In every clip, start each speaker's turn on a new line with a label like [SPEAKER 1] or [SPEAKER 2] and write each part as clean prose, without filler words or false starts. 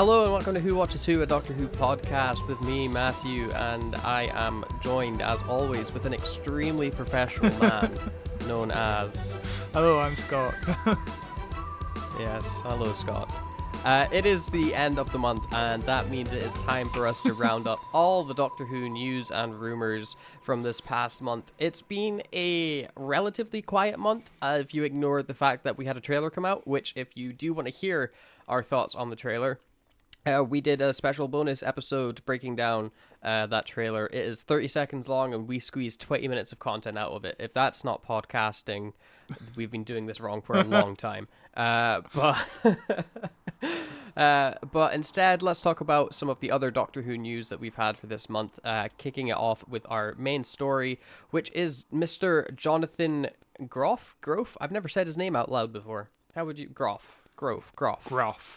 [SPEAKER 1] Hello and welcome to Who Watches Who, a Doctor Who podcast with me, Matthew, and I am joined, as always, with an extremely professional man known as...
[SPEAKER 2] Hello, I'm Scott.
[SPEAKER 1] Yes, hello, Scott. It is the end of the month, and that means it is time for us to round up all the Doctor Who news and rumours from this past month. It's been a relatively quiet month, if you ignore the fact that we had a trailer come out, which, if you do want to hear our thoughts on the trailer, we did a special bonus episode breaking down that trailer. It is 30 seconds long, and we squeezed 20 minutes of content out of it. If that's not podcasting, we've been doing this wrong for a long time. But instead, let's talk about some of the other Doctor Who news that we've had for this month, kicking it off with our main story, which is Mr. Jonathan Groff? I've never said his name out loud before. How would you... Groff.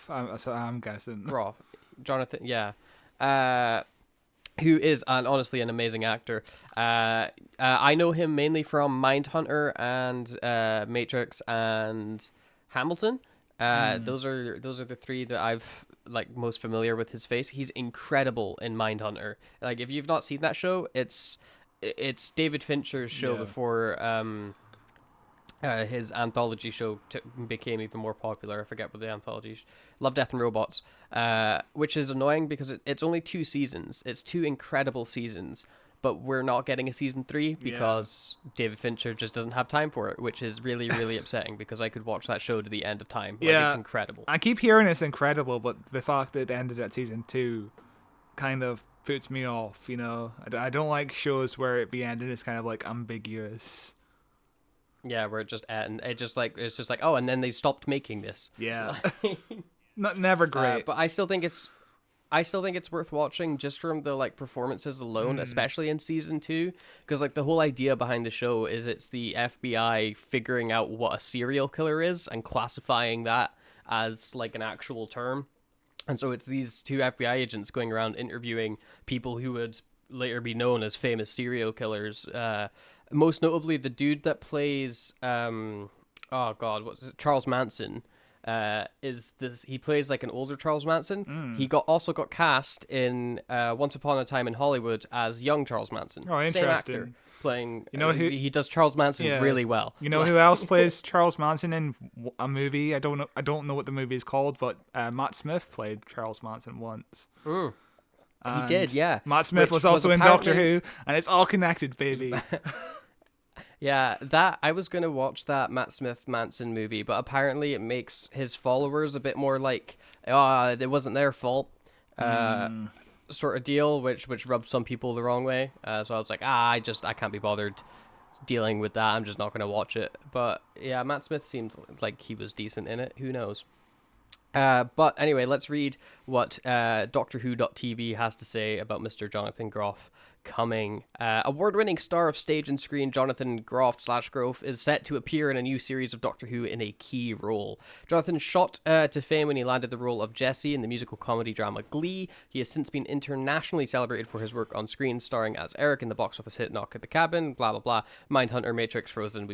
[SPEAKER 2] That's what I'm guessing.
[SPEAKER 1] Groff. Jonathan, yeah. Who is honestly an amazing actor. I know him mainly from Mindhunter and Matrix and Hamilton. Those are the three that I've most familiar with his face. He's incredible in Mindhunter. Like, if you've not seen that show, it's David Fincher's show before his anthology show became even more popular. I forget what the anthology... Love, Death and Robots. Which is annoying because it's only 2 seasons. It's 2 incredible seasons. But we're not getting a season 3 because David Fincher just doesn't have time for it, which is really, really upsetting because I could watch that show to the end of time. It's incredible.
[SPEAKER 2] I keep hearing it's incredible, but the fact that it ended at season 2 kind of puts me off, you know? I don't like shows where it be ended is kind of ambiguous.
[SPEAKER 1] Yeah, where it's just oh, and then they stopped making this.
[SPEAKER 2] Yeah. Never great.
[SPEAKER 1] But I still think it's worth watching just from the performances alone, especially in season 2, because the whole idea behind the show is it's the FBI figuring out what a serial killer is and classifying that as an actual term. And so it's these 2 FBI agents going around interviewing people who would later be known as famous serial killers. Most notably, the dude that plays Charles Manson. He plays an older Charles Manson. He also got cast in Once Upon a Time in Hollywood as young Charles Manson.
[SPEAKER 2] Oh, interesting.
[SPEAKER 1] Same actor playing. He does Charles Manson really well.
[SPEAKER 2] You know who else plays Charles Manson in a movie? I don't know what the movie is called, but Matt Smith played Charles Manson once.
[SPEAKER 1] He did, yeah.
[SPEAKER 2] Matt Smith was also in Doctor Who, and it's all connected, baby.
[SPEAKER 1] Yeah, that I was going to watch that Matt Smith Manson movie, but apparently it makes his followers a bit more it wasn't their fault sort of deal, which rubbed some people the wrong way. So I was like, I can't be bothered dealing with that. I'm just not going to watch it. But yeah, Matt Smith seemed like he was decent in it. Who knows? But anyway, let's read what DoctorWho.tv has to say about Mr. Jonathan Groff coming. Award-winning star of stage and screen Jonathan Groff is set to appear in a new series of Doctor Who in a key role. Jonathan shot to fame when he landed the role of Jesse in the musical comedy drama Glee. He has since been internationally celebrated for his work on screen, starring as Eric in the box office hit Knock at the Cabin, blah blah blah, Mindhunter, Matrix, Frozen.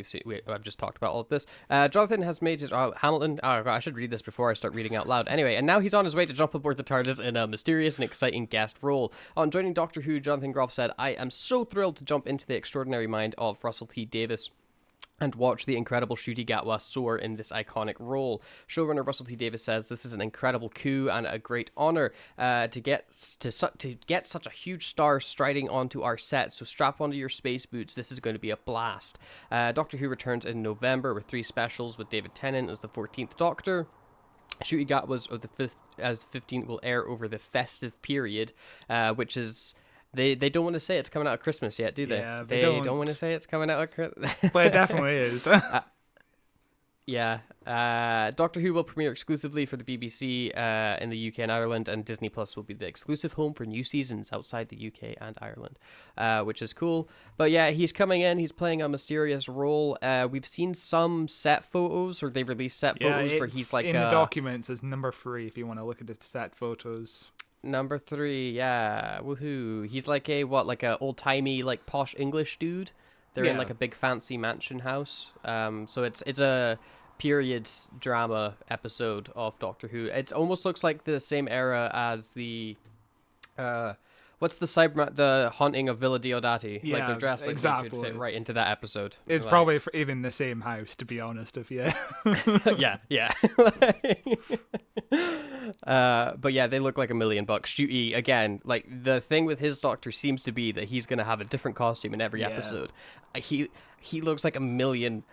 [SPEAKER 1] I've just talked about all of this. Jonathan has made his Hamilton. Oh God, I should read this before I start reading out loud. Anyway, and now he's on his way to jump aboard the TARDIS in a mysterious and exciting guest role. On joining Doctor Who, Jonathan Groff said, "I am so thrilled to jump into the extraordinary mind of Russell T Davies and watch the incredible Ncuti Gatwa soar in this iconic role." Showrunner Russell T Davies says, "This is an incredible coup and a great honor to get such a huge star striding onto our set. So strap onto your space boots. This is going to be a blast." Doctor Who returns in November with 3 specials with David Tennant as the 14th Doctor. Ncuti Gatwa's of the 5th as the 15th will air over the festive period, which is... They don't want to say it's coming out at Christmas yet, do they?
[SPEAKER 2] Yeah,
[SPEAKER 1] they don't want to say it's coming out at Christmas.
[SPEAKER 2] But it definitely is.
[SPEAKER 1] Yeah. Doctor Who will premiere exclusively for the BBC in the UK and Ireland, and Disney Plus will be the exclusive home for new seasons outside the UK and Ireland, which is cool. But yeah, he's coming in. He's playing a mysterious role. We've seen some set photos, or they released set photos where he's
[SPEAKER 2] in the documents as number 3 if you want to look at the set photos.
[SPEAKER 1] Number 3, yeah, woohoo! He's like a old timey posh English dude. They're in a big fancy mansion house. So it's a period drama episode of Doctor Who. It almost looks like the same era as the what's the Haunting of Villa Diodati? Like
[SPEAKER 2] Yeah,
[SPEAKER 1] they're dressed like they
[SPEAKER 2] exactly.
[SPEAKER 1] could fit right into that episode.
[SPEAKER 2] It's
[SPEAKER 1] Like,
[SPEAKER 2] probably even the same house, to be honest. If you,
[SPEAKER 1] yeah. But yeah, they look like $1 million. Shooty, again, like the thing with his Doctor seems to be that he's gonna have a different costume in every
[SPEAKER 2] Yeah.
[SPEAKER 1] episode. He looks like $1 million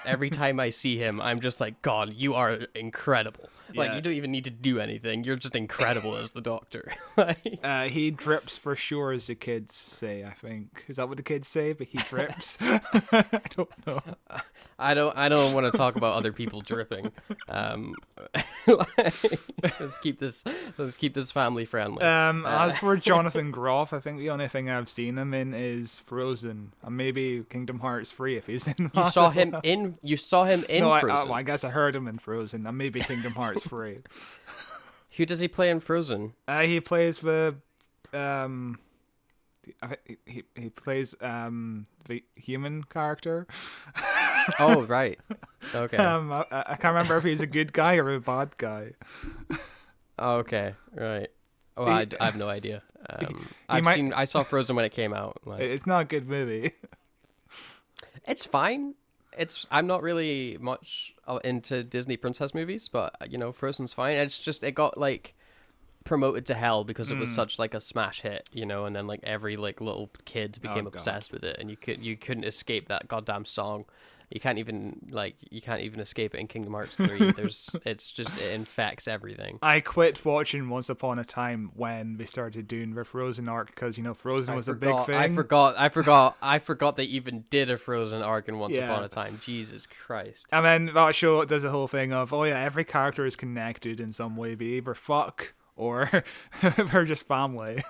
[SPEAKER 1] every time I see him. I'm just like, God, you are incredible. Like
[SPEAKER 2] Yeah.
[SPEAKER 1] you don't even need to do anything. You're just incredible as the Doctor. Like,
[SPEAKER 2] he drips for sure, as the kids say. I think is that what the kids say? But he drips. I don't know.
[SPEAKER 1] I don't want to talk about other people dripping. Let's keep this family friendly.
[SPEAKER 2] As for Jonathan Groff, I think the only thing I've seen him in is Frozen, and maybe Kingdom Hearts 3 if he's in.
[SPEAKER 1] You saw him in
[SPEAKER 2] No,
[SPEAKER 1] Frozen.
[SPEAKER 2] I guess I heard him in Frozen, and maybe Kingdom Hearts 3.
[SPEAKER 1] Who does he play in Frozen?
[SPEAKER 2] He plays the I think he plays the human character.
[SPEAKER 1] Oh, right. Okay.
[SPEAKER 2] I can't remember if he's a good guy or a bad guy.
[SPEAKER 1] Oh, okay. Right. Oh, I have no idea.
[SPEAKER 2] might-
[SPEAKER 1] I saw Frozen when it came out. Like,
[SPEAKER 2] It's not a good movie.
[SPEAKER 1] it's fine. I'm not really much into Disney princess movies, but Frozen's fine. It's just it got like promoted to hell because it was such like a smash hit, and then like every like little kid became obsessed with it, and you couldn't escape that goddamn song. You can't even escape it in Kingdom Hearts 3. It infects everything.
[SPEAKER 2] I quit watching Once Upon a Time when they started doing the Frozen arc because Frozen was a big thing.
[SPEAKER 1] I forgot they even did a Frozen arc in Once Upon a Time. Jesus Christ.
[SPEAKER 2] And then that show does a whole thing of, oh yeah, every character is connected in some way. They either fuck or they're just family.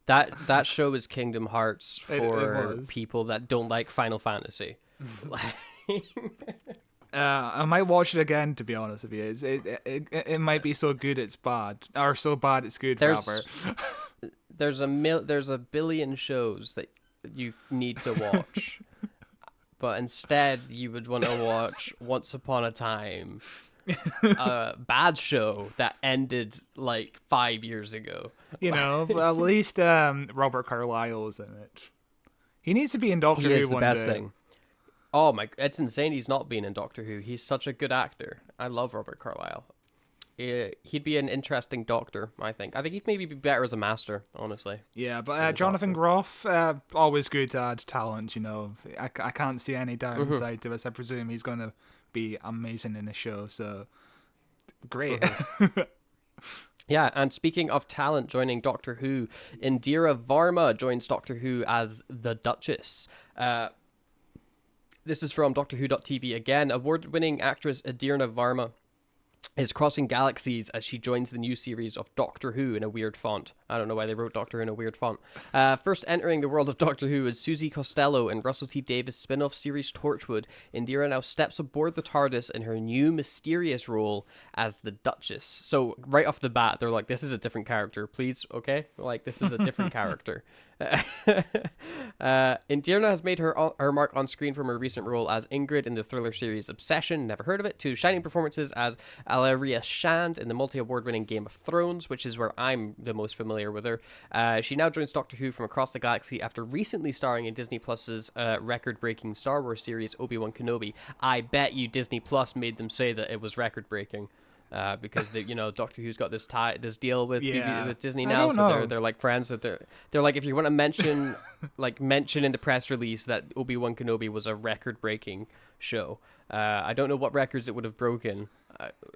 [SPEAKER 1] That show is Kingdom Hearts for
[SPEAKER 2] was.
[SPEAKER 1] people that don't like Final Fantasy.
[SPEAKER 2] I might watch it again, to be honest with you. It might be so good it's bad, or so bad it's good.
[SPEAKER 1] There's a billion shows that you need to watch, but instead you would want to watch Once Upon a Time, a bad show that ended like 5 years ago.
[SPEAKER 2] But at least Robert Carlyle is in it. He needs to be in Doctor Who.
[SPEAKER 1] He is the
[SPEAKER 2] one
[SPEAKER 1] best
[SPEAKER 2] day.
[SPEAKER 1] thing. Oh my! It's insane. He's not been in Doctor Who. He's such a good actor. I love Robert Carlyle. He'd be an interesting Doctor. I think he'd maybe be better as a Master. Honestly.
[SPEAKER 2] Yeah, but Jonathan Groff, always good to add talent. I can't see any downside to this. I presume he's going to be amazing in the show. So great.
[SPEAKER 1] Yeah, and speaking of talent joining Doctor Who, Indira Varma joins Doctor Who as the Duchess. This is from DoctorWho.tv again. Award-winning actress Indira Varma is crossing galaxies as she joins the new series of Doctor Who in a weird font. I don't know why they wrote Doctor in a weird font. First entering the world of Doctor Who is Susie Costello in Russell T Davies' spin-off series Torchwood. Indira now steps aboard the TARDIS in her new mysterious role as the Duchess. So right off the bat, they're like, this is a different character, please, okay? Like, this is a different character. Indira has made her mark on screen from her recent role as Ingrid in the thriller series Obsession, never heard of it, to shining performances as Alaria Shand in the multi-award winning Game of Thrones, which is where I'm the most familiar with her. She now joins Doctor Who from across the galaxy after recently starring in Disney Plus's record-breaking Star Wars series Obi-Wan Kenobi. I bet you Disney Plus made them say that it was record-breaking. Because Doctor Who's got this deal with Disney now, so they're like friends. So they're like, if you want to mention in the press release that Obi-Wan Kenobi was a record-breaking show. I don't know what records it would have broken.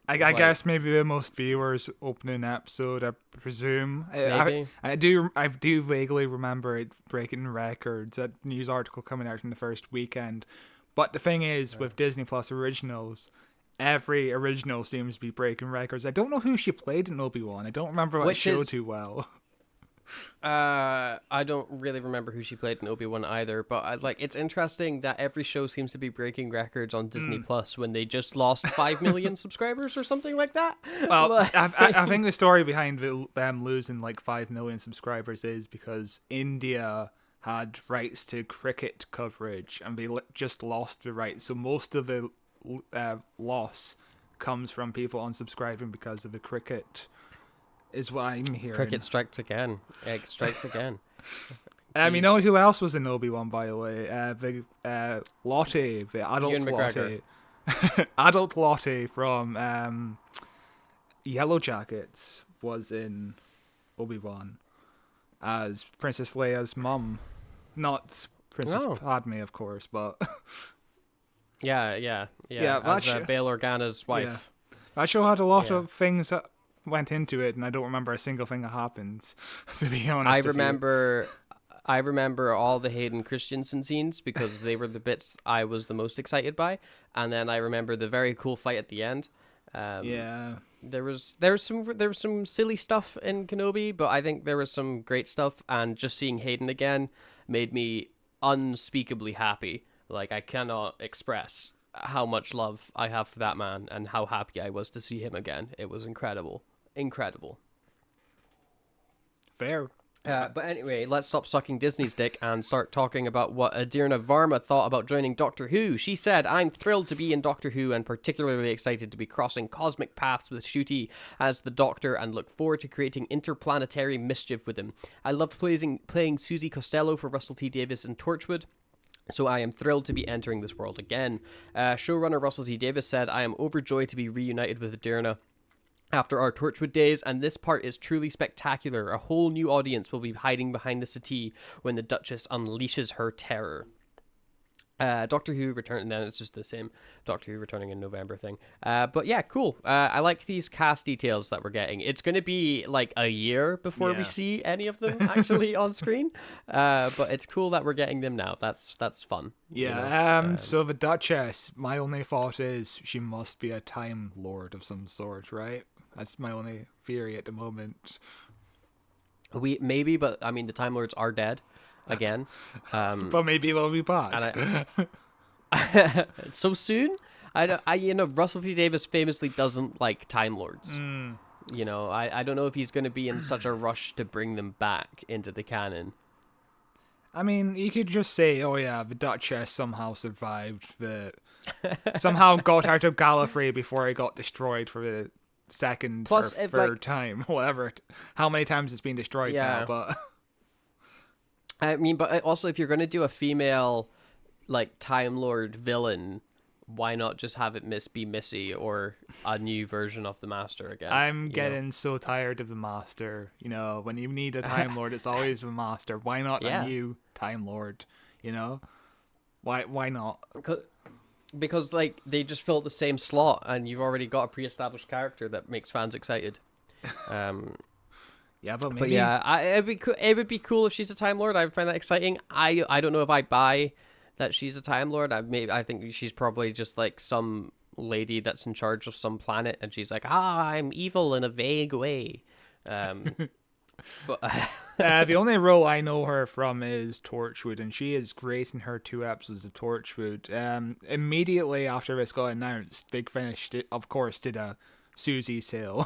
[SPEAKER 2] I guess maybe the most viewers opening episode, I presume.
[SPEAKER 1] Maybe.
[SPEAKER 2] I do vaguely remember it breaking records. That news article coming out in the first weekend. But the thing is, with Disney Plus originals, every original seems to be breaking records. I don't know who she played in Obi-Wan. I don't remember that show too well.
[SPEAKER 1] I don't really remember who she played in Obi-Wan either, but it's interesting that every show seems to be breaking records on Disney Plus when they just lost 5 million subscribers or something like that.
[SPEAKER 2] Well, I think the story behind them losing 5 million subscribers is because India had rights to cricket coverage and they just lost the rights. So most of the loss comes from people unsubscribing because of the cricket, is what I'm hearing.
[SPEAKER 1] Cricket strikes again. It strikes again.
[SPEAKER 2] You know who else was in Obi-Wan, by the way? Lottie, the adult
[SPEAKER 1] Ewan
[SPEAKER 2] Lottie.
[SPEAKER 1] McGregor.
[SPEAKER 2] Adult Lottie from Yellow Jackets was in Obi-Wan as Princess Leia's mum. Not Princess Padme, of course, but...
[SPEAKER 1] Yeah, as Bail Organa's wife.
[SPEAKER 2] Yeah. That show had a lot of things that went into it, and I don't remember a single thing that happens, to be honest.
[SPEAKER 1] I remember all the Hayden Christensen scenes because they were the bits I was the most excited by, and then I remember the very cool fight at the end. There was some silly stuff in Kenobi, but I think there was some great stuff, and just seeing Hayden again made me unspeakably happy. Like, I cannot express how much love I have for that man and how happy I was to see him again. It was incredible.
[SPEAKER 2] Fair.
[SPEAKER 1] But anyway, let's stop sucking Disney's dick and start talking about what Adirna Varma thought about joining Doctor Who. She said, "I'm thrilled to be in Doctor Who and particularly excited to be crossing cosmic paths with Ncuti as the Doctor and look forward to creating interplanetary mischief with him. I loved playing Susie Costello for Russell T Davies in Torchwood. So I am thrilled to be entering this world again." Showrunner Russell T Davies said, "I am overjoyed to be reunited with Adirna after our Torchwood days, and this part is truly spectacular. A whole new audience will be hiding behind the settee when the Duchess unleashes her terror." Doctor Who return, and then it's just the same Doctor Who returning in November thing. But yeah, cool. I like these cast details that we're getting. It's going to be like a year before we see any of them actually on screen. But it's cool that we're getting them now. That's fun.
[SPEAKER 2] Yeah. You know? So the Duchess, my only thought is she must be a Time Lord of some sort, right? That's my only theory at the moment.
[SPEAKER 1] Maybe, but I mean the Time Lords are dead. Again,
[SPEAKER 2] but maybe we'll be back.
[SPEAKER 1] And so soon. Russell T Davies famously doesn't like Time Lords. You know, I don't know if he's going to be in such a rush to bring them back into the canon.
[SPEAKER 2] I mean, you could just say, "Oh yeah, the Duchess somehow survived. Somehow got out of Gallifrey before it got destroyed for the second or third time, whatever. How many times it's been destroyed now?" But
[SPEAKER 1] I mean, but also if you're going to do a female, like, Time Lord villain, why not just have it be Missy or a new version of the Master again?
[SPEAKER 2] I'm getting so tired of the Master. You know, when you need a Time Lord, it's always the Master. Why not a new Time Lord? You know? Why not?
[SPEAKER 1] Because, like, they just fill the same slot, and you've already got a pre-established character that makes fans excited.
[SPEAKER 2] Yeah, but maybe.
[SPEAKER 1] But yeah, it would be cool if she's a Time Lord. I would find that exciting. I don't know if I buy that she's a Time Lord. I think she's probably just like some lady that's in charge of some planet, and she's like, I'm evil in a vague way. But
[SPEAKER 2] the only role I know her from is Torchwood, and she is great in her 2 episodes of Torchwood. Immediately after this got announced, Big Finish of course did a Susie sale,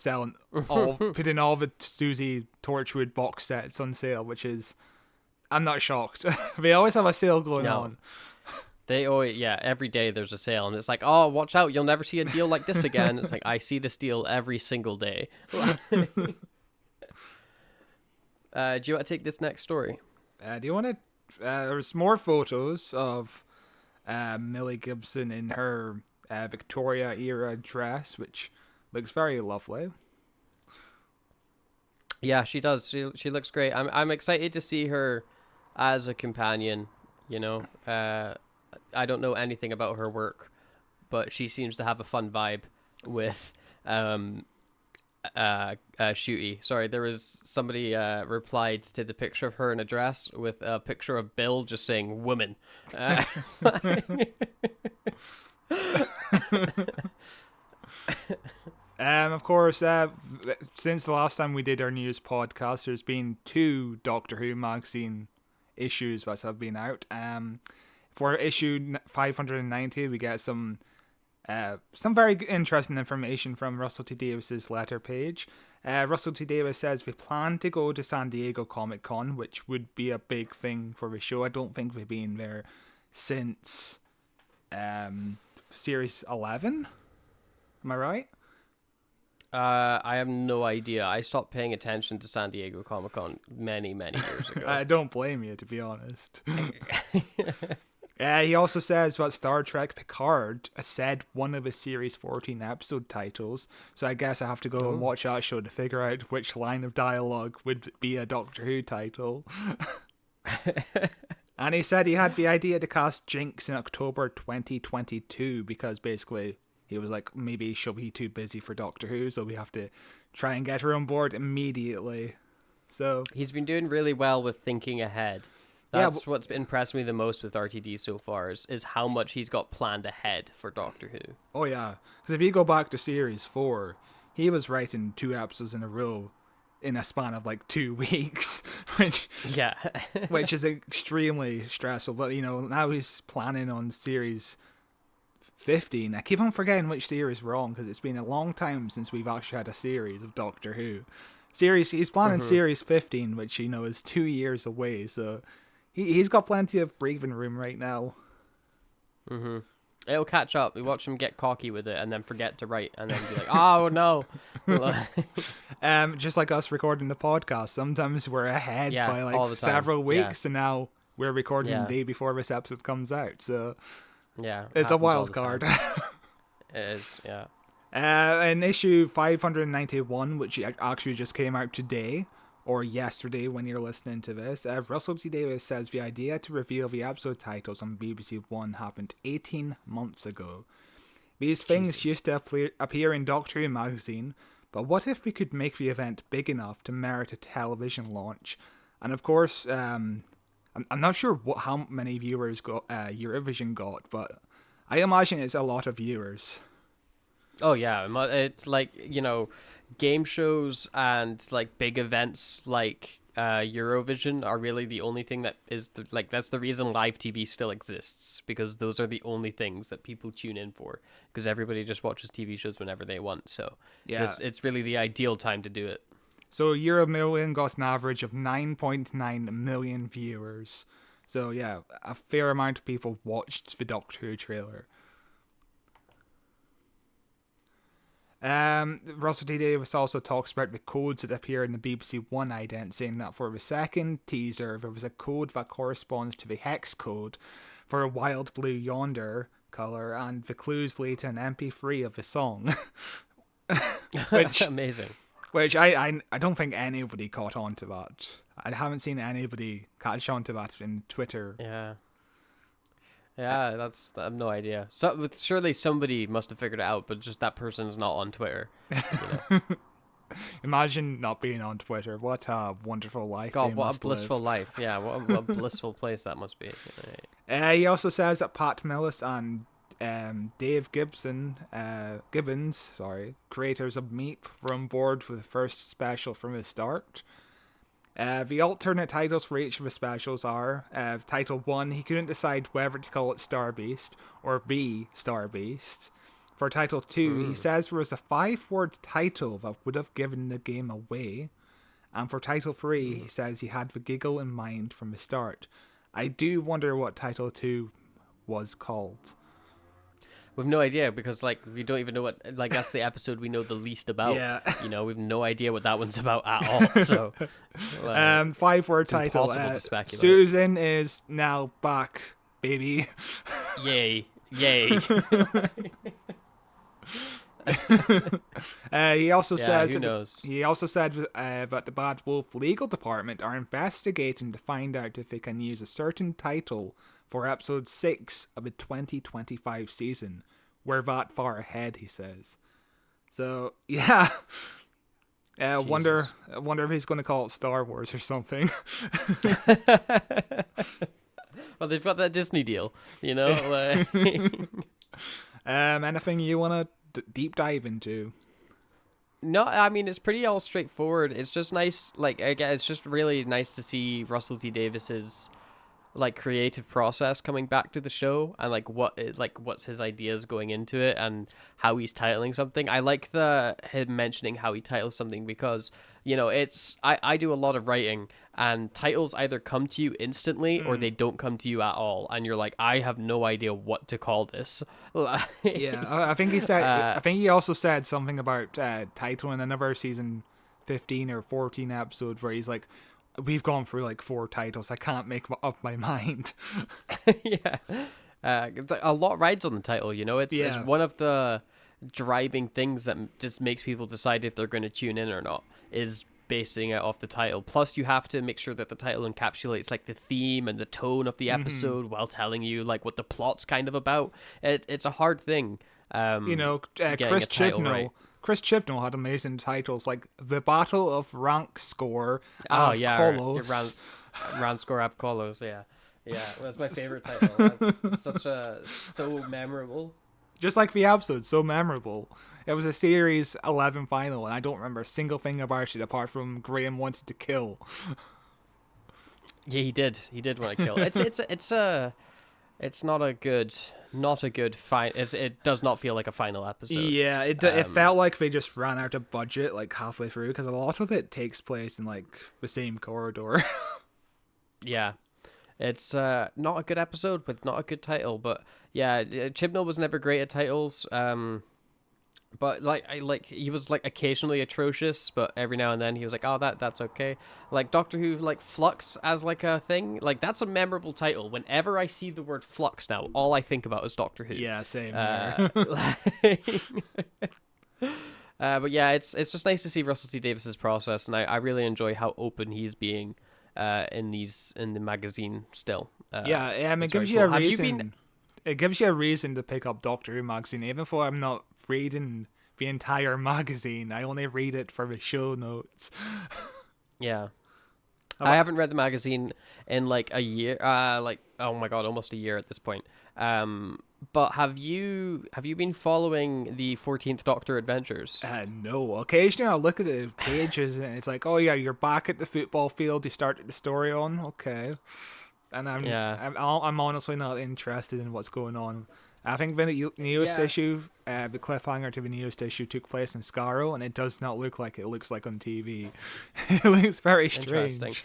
[SPEAKER 2] putting all the Susie Torchwood box sets on sale, which is, I'm not shocked. They always have a sale going on.
[SPEAKER 1] They always, every day there's a sale, and it's like, oh, watch out, you'll never see a deal like this again. It's like, I see this deal every single day. Do you want to take this next story?
[SPEAKER 2] Do you want to? There's more photos of Millie Gibson in her Victoria era dress, which looks very lovely.
[SPEAKER 1] Yeah, she does. She looks great. I'm excited to see her as a companion. You know, I don't know anything about her work, but she seems to have a fun vibe with Ncuti. Sorry, there was somebody replied to the picture of her in a dress with a picture of Bill just saying "woman."
[SPEAKER 2] Of course, since the last time we did our news podcast, there's been 2 Doctor Who magazine issues that have been out. For issue 590, we get some very interesting information from Russell T Davis's letter page. Russell T Davis says we plan to go to San Diego Comic-Con, which would be a big thing for the show. I don't think we've been there since series 11. Am I right?
[SPEAKER 1] I have no idea. I stopped paying attention to San Diego Comic-Con many, many years ago.
[SPEAKER 2] I don't blame you, to be honest. He also says about Star Trek Picard said one of his series 14 episode titles, so I guess I have to go and watch that show to figure out which line of dialogue would be a Doctor Who title. And he said he had the idea to cast Jinx in October 2022 because basically he was like, maybe she'll be too busy for Doctor Who, so we have to try and get her on board immediately. So
[SPEAKER 1] he's been doing really well with thinking ahead. That's what's impressed me the most with RTD so far is how much he's got planned ahead for Doctor Who.
[SPEAKER 2] Oh yeah, because if you go back to series 4, he was writing 2 episodes in a row in a span of like 2 weeks, which is extremely stressful. But now he's planning on series 15. I keep on forgetting which series we're on because it's been a long time since we've actually had a series of Doctor Who. He's planning series 15, which is 2 years away. So he's got plenty of breathing room right now.
[SPEAKER 1] It'll catch up. We watch him get cocky with it and then forget to write and then be like, oh no.
[SPEAKER 2] Just like us recording the podcast. Sometimes we're ahead by like several weeks, and now we're recording the day before this episode comes out. So it's a wild card.
[SPEAKER 1] It is, yeah.
[SPEAKER 2] In issue 591, which actually just came out today, or yesterday when you're listening to this, Russell T Davies says the idea to reveal the episode titles on BBC One happened 18 months ago. These things used to appear in Doctor Who magazine, but what if we could make the event big enough to merit a television launch? And of course, I'm not sure how many viewers Eurovision got, but I imagine it's a lot of viewers.
[SPEAKER 1] Oh yeah, it's like, game shows and like big events like Eurovision are really the only thing that is that's the reason live TV still exists, because those are the only things that people tune in for, because everybody just watches TV shows whenever they want. So it's really the ideal time to do it.
[SPEAKER 2] So Euromillion got an average of 9.9 million viewers. So yeah, a fair amount of people watched the Doctor Who trailer. Russell T Davies also talks about the codes that appear in the BBC One ident, saying that for the second teaser there was a code that corresponds to the hex code for a Wild Blue Yonder colour, and the clues lead to an MP3 of the song. Which,
[SPEAKER 1] amazing.
[SPEAKER 2] Which I don't think anybody caught on to that. I haven't seen anybody catch on to that in Twitter.
[SPEAKER 1] Yeah, I have no idea. So surely somebody must have figured it out, but just that person's not on Twitter.
[SPEAKER 2] Imagine not being on Twitter. What a wonderful life.
[SPEAKER 1] God, what a blissful life. Yeah, what a blissful place that must be.
[SPEAKER 2] He also says that Pat Millis and Dave Gibbons, creators of Meep, were on board with the first special from the start. The alternate titles for each of the specials are Title 1, he couldn't decide whether to call it Star Beast or The Star Beast. For Title 2, he says there was a 5-word title that would have given the game away. And for Title 3, he says he had the giggle in mind from the start. I do wonder what Title 2 was called.
[SPEAKER 1] We've no idea, because we don't even know what, that's the episode we know the least about.
[SPEAKER 2] Yeah.
[SPEAKER 1] We've no idea what that one's about at all. So
[SPEAKER 2] 5-word title.
[SPEAKER 1] Impossible to speculate.
[SPEAKER 2] Susan is now back, baby.
[SPEAKER 1] Yay.
[SPEAKER 2] He also says
[SPEAKER 1] who knows?
[SPEAKER 2] He also said that the Bad Wolf legal department are investigating to find out if they can use a certain title for episode 6 of the 2025 season. We're that far ahead, he says. So yeah, I wonder if he's going to call it Star Wars or something.
[SPEAKER 1] Well, they've got that Disney deal,
[SPEAKER 2] Anything you want to deep dive into?
[SPEAKER 1] No, I mean, it's pretty all straightforward. It's just nice, again, it's just really nice to see Russell T Davis's like creative process coming back to the show, and like what's his ideas going into it, and how he's titling something. I like the him mentioning how he titles something, because it's I do a lot of writing, and titles either come to you instantly or they don't come to you at all, and you're like, I have no idea what to call this.
[SPEAKER 2] Yeah, I think he said.
[SPEAKER 1] Uh,
[SPEAKER 2] I think he also said something about titling another season 15 or 14 episode where he's like, "We've gone through like 4 titles. I can't make up my mind."
[SPEAKER 1] yeah. A lot rides on the title, it's
[SPEAKER 2] Yeah.
[SPEAKER 1] one of the driving things that just makes people decide if they're going to tune in or not, is basing it off the title. Plus, you have to make sure that the title encapsulates like the theme and the tone of the episode while telling you like what the plot's kind of about. It's a hard thing. Getting
[SPEAKER 2] Chris
[SPEAKER 1] a title
[SPEAKER 2] Chibnall.
[SPEAKER 1] right.
[SPEAKER 2] Chris Chibnall had amazing titles like The Battle of Rank Score
[SPEAKER 1] Oh
[SPEAKER 2] of
[SPEAKER 1] yeah,
[SPEAKER 2] Kolos.
[SPEAKER 1] Ran Score Ab Kolos, yeah. Yeah, that's my favorite title. That's so memorable.
[SPEAKER 2] Just like the episode, so memorable. It was a Series 11 final, and I don't remember a single thing about it apart from Graham wanted to kill.
[SPEAKER 1] Yeah, he did. He did want to kill. It's not a good it does not feel like a final episode.
[SPEAKER 2] Yeah, it felt like they just ran out of budget like halfway through, because a lot of it takes place in like the same corridor.
[SPEAKER 1] Yeah. It's not a good episode with not a good title, but yeah, Chibnall was never great at titles. But he was like occasionally atrocious, but every now and then he was like, oh, that's okay. Like Doctor Who, like Flux as like a thing, like that's a memorable title. Whenever I see the word Flux now, all I think about is Doctor Who.
[SPEAKER 2] Yeah, same
[SPEAKER 1] Uh,
[SPEAKER 2] here.
[SPEAKER 1] but yeah, it's just nice to see Russell T Davis's process, and I really enjoy how open he's being in the magazine still.
[SPEAKER 2] Yeah, it
[SPEAKER 1] it's
[SPEAKER 2] gives
[SPEAKER 1] very
[SPEAKER 2] you a
[SPEAKER 1] cool. Have you
[SPEAKER 2] reason.
[SPEAKER 1] been?
[SPEAKER 2] It gives you a reason to pick up Doctor Who magazine, even though I'm not reading the entire magazine. I only read it for the show notes.
[SPEAKER 1] Yeah. I haven't read the magazine in like a year. Like, oh my god, almost a year at this point. But have you been following the 14th Doctor adventures?
[SPEAKER 2] No. Occasionally I'll look at the pages and it's like, oh yeah, you're back at the football field. You started the story on. Okay. And I'm honestly not interested in what's going on. I think the newest issue, the cliffhanger to the newest issue took place in Scarrow, and it does not look like it looks like on TV. It looks very strange.
[SPEAKER 1] Interesting.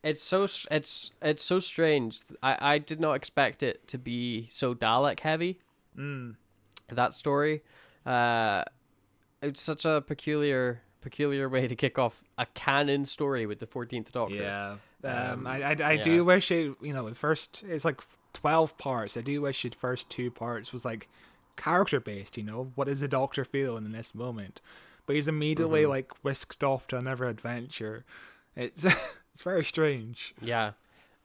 [SPEAKER 1] It's so strange. I did not expect it to be so Dalek heavy. That story. It's such a peculiar way to kick off a canon story with the 14th Doctor.
[SPEAKER 2] Yeah. I do wish it, the first, it's like 12 parts. I do wish the first 2 parts was like character based, what is the Doctor feeling in this moment? But he's immediately like whisked off to another adventure. It's it's very strange.
[SPEAKER 1] Yeah.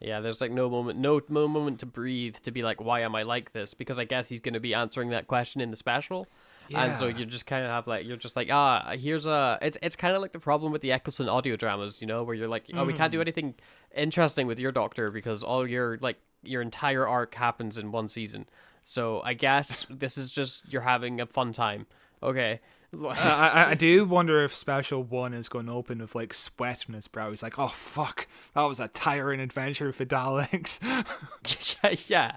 [SPEAKER 1] Yeah, there's like no moment to breathe, to be like, why am I like this? Because I guess he's going to be answering that question in the special. Yeah. And so you just kind of have like, you're just like, it's kind of like the problem with the Eccleston audio dramas, where you're like, oh, we can't do anything interesting with your Doctor because all your entire arc happens in one season. So I guess this is just, you're having a fun time. Okay.
[SPEAKER 2] I do wonder if Special 1 is going to open with like sweat from his brow. He's like, oh fuck, that was a tiring adventure for Daleks.
[SPEAKER 1] Yeah.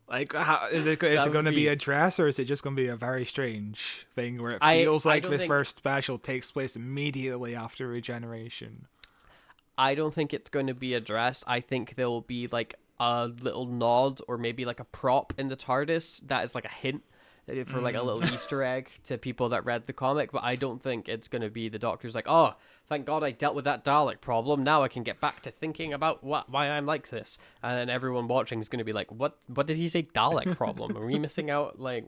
[SPEAKER 2] Like, is it going to be a dress, or is it just going to be a very strange thing where it feels like this first special takes place immediately after regeneration?
[SPEAKER 1] I don't think it's going to be addressed. I think there will be like a little nod or maybe like a prop in the TARDIS that is like a hint for like a little Easter egg to people that read the comic, but I don't think it's going to be the Doctor's like, oh, thank God I dealt with that Dalek problem. Now I can get back to thinking about why I'm like this. And then everyone watching is going to be like, what did he say Dalek problem? Are we missing out? Like,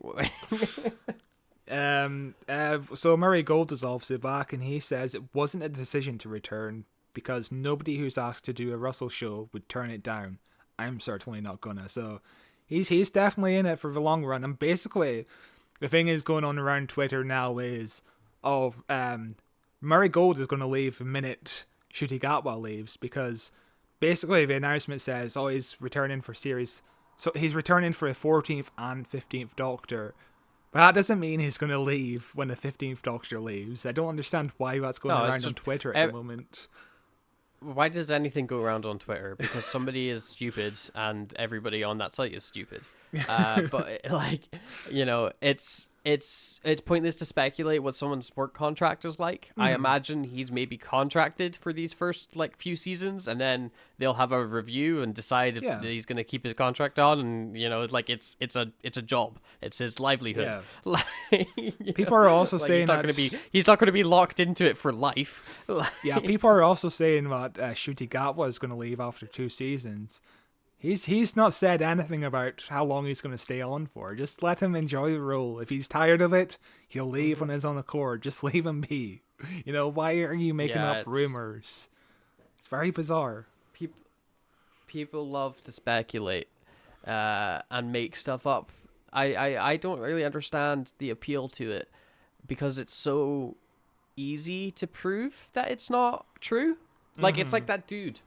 [SPEAKER 2] so Murray Gold is obviously back, and he says it wasn't a decision to return because nobody who's asked to do a Russell show would turn it down. I'm certainly not gonna. So he's definitely in it for the long run. And basically, the thing is going on around Twitter now is, Murray Gold is going to leave the minute Ncuti Gatwa leaves, because basically the announcement says, oh, he's returning for series, so he's returning for a 14th and 15th Doctor. But that doesn't mean he's going to leave when the 15th Doctor leaves. I don't understand why that's going around on Twitter at the moment.
[SPEAKER 1] why does anything go around on Twitter? Because somebody is stupid and everybody on that site is stupid. But like, it's pointless to speculate what someone's work contract is like. I imagine he's maybe contracted for these first like few seasons, and then they'll have a review and decide if he's going to keep his contract on. And like it's a job. It's his livelihood.
[SPEAKER 2] Yeah.
[SPEAKER 1] Like,
[SPEAKER 2] People are also
[SPEAKER 1] like,
[SPEAKER 2] saying
[SPEAKER 1] he's not going to be locked into it for life.
[SPEAKER 2] Yeah, people are also saying that Shuti is going to leave after 2 seasons. He's not said anything about how long he's going to stay on for. Just let him enjoy the role. If he's tired of it, he'll leave on his own accord. Just leave him be. Why are you making up rumors? It's very bizarre.
[SPEAKER 1] People love to speculate and make stuff up. I don't really understand the appeal to it because it's so easy to prove that it's not true. Like, it's like that dude.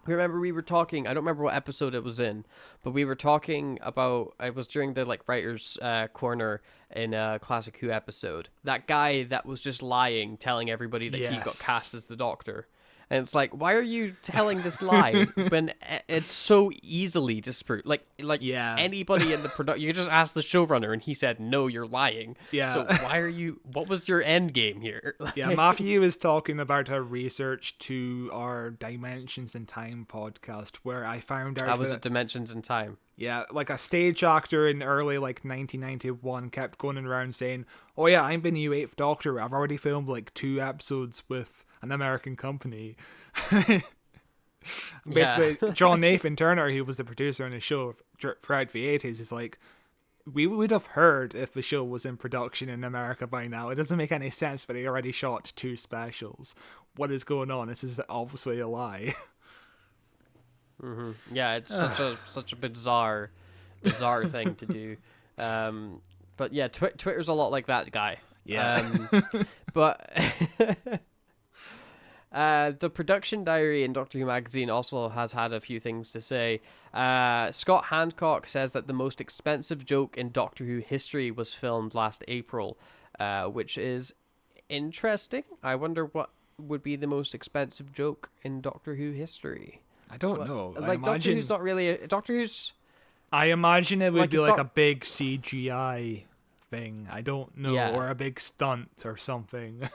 [SPEAKER 1] Remember we were talking, I don't remember what episode it was in, but we were talking about, it was during the like writer's corner in a Classic Who episode. That guy that was just lying, telling everybody that he got cast as the Doctor. And it's like, why are you telling this lie when it's so easily disproved? Like anybody in the production, you just ask the showrunner and he said, no, you're lying.
[SPEAKER 2] Yeah.
[SPEAKER 1] So what was your end game here?
[SPEAKER 2] Yeah, Matthew is talking about our research to our Dimensions in Time podcast, where I found out
[SPEAKER 1] I was at Dimensions in Time.
[SPEAKER 2] Yeah, like a stage actor in early 1991 kept going around saying, oh yeah, I'm the new 8th Doctor. I've already filmed 2 episodes with an American company. Basically, John Nathan Turner, who was the producer on the show throughout the 80s, is like, we would have heard if the show was in production in America by now. It doesn't make any sense, but they already shot 2 specials. What is going on? This is obviously a lie.
[SPEAKER 1] Yeah, it's such a bizarre thing to do. But yeah, Twitter's a lot like that guy.
[SPEAKER 2] Yeah.
[SPEAKER 1] But the production diary in Doctor Who magazine also has had a few things to say. Scott Hancock says that the most expensive joke in Doctor Who history was filmed last April, which is interesting. I wonder what would be the most expensive joke in Doctor Who history.
[SPEAKER 2] I don't know.
[SPEAKER 1] Like, Doctor Who's not really Doctor Who's.
[SPEAKER 2] I imagine it would be like
[SPEAKER 1] not...
[SPEAKER 2] a big CGI thing. I don't know, or a big stunt or something.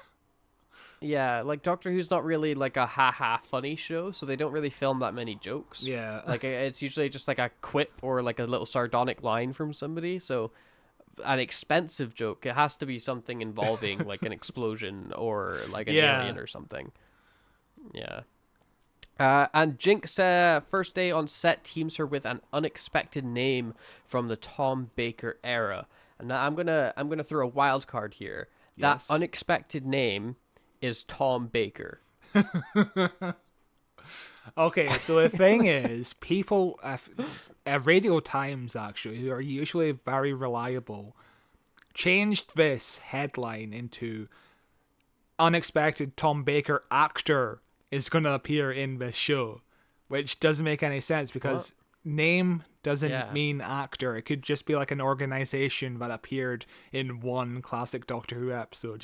[SPEAKER 1] Yeah, like Doctor Who's not really like a ha-ha funny show, so they don't really film that many jokes.
[SPEAKER 2] Yeah.
[SPEAKER 1] Like, it's usually just like a quip or like a little sardonic line from somebody, so an expensive joke, it has to be something involving like an explosion or like an alien or something. Yeah. And Jinx, first day on set, teams her with an unexpected name from the Tom Baker era. And now I'm gonna throw a wild card here. That unexpected name is Tom Baker.
[SPEAKER 2] Okay, so the thing is, people at Radio Times, actually, who are usually very reliable, changed this headline into unexpected Tom Baker actor is going to appear in this show, which doesn't make any sense because name doesn't mean actor. It could just be like an organization that appeared in one classic Doctor Who episode,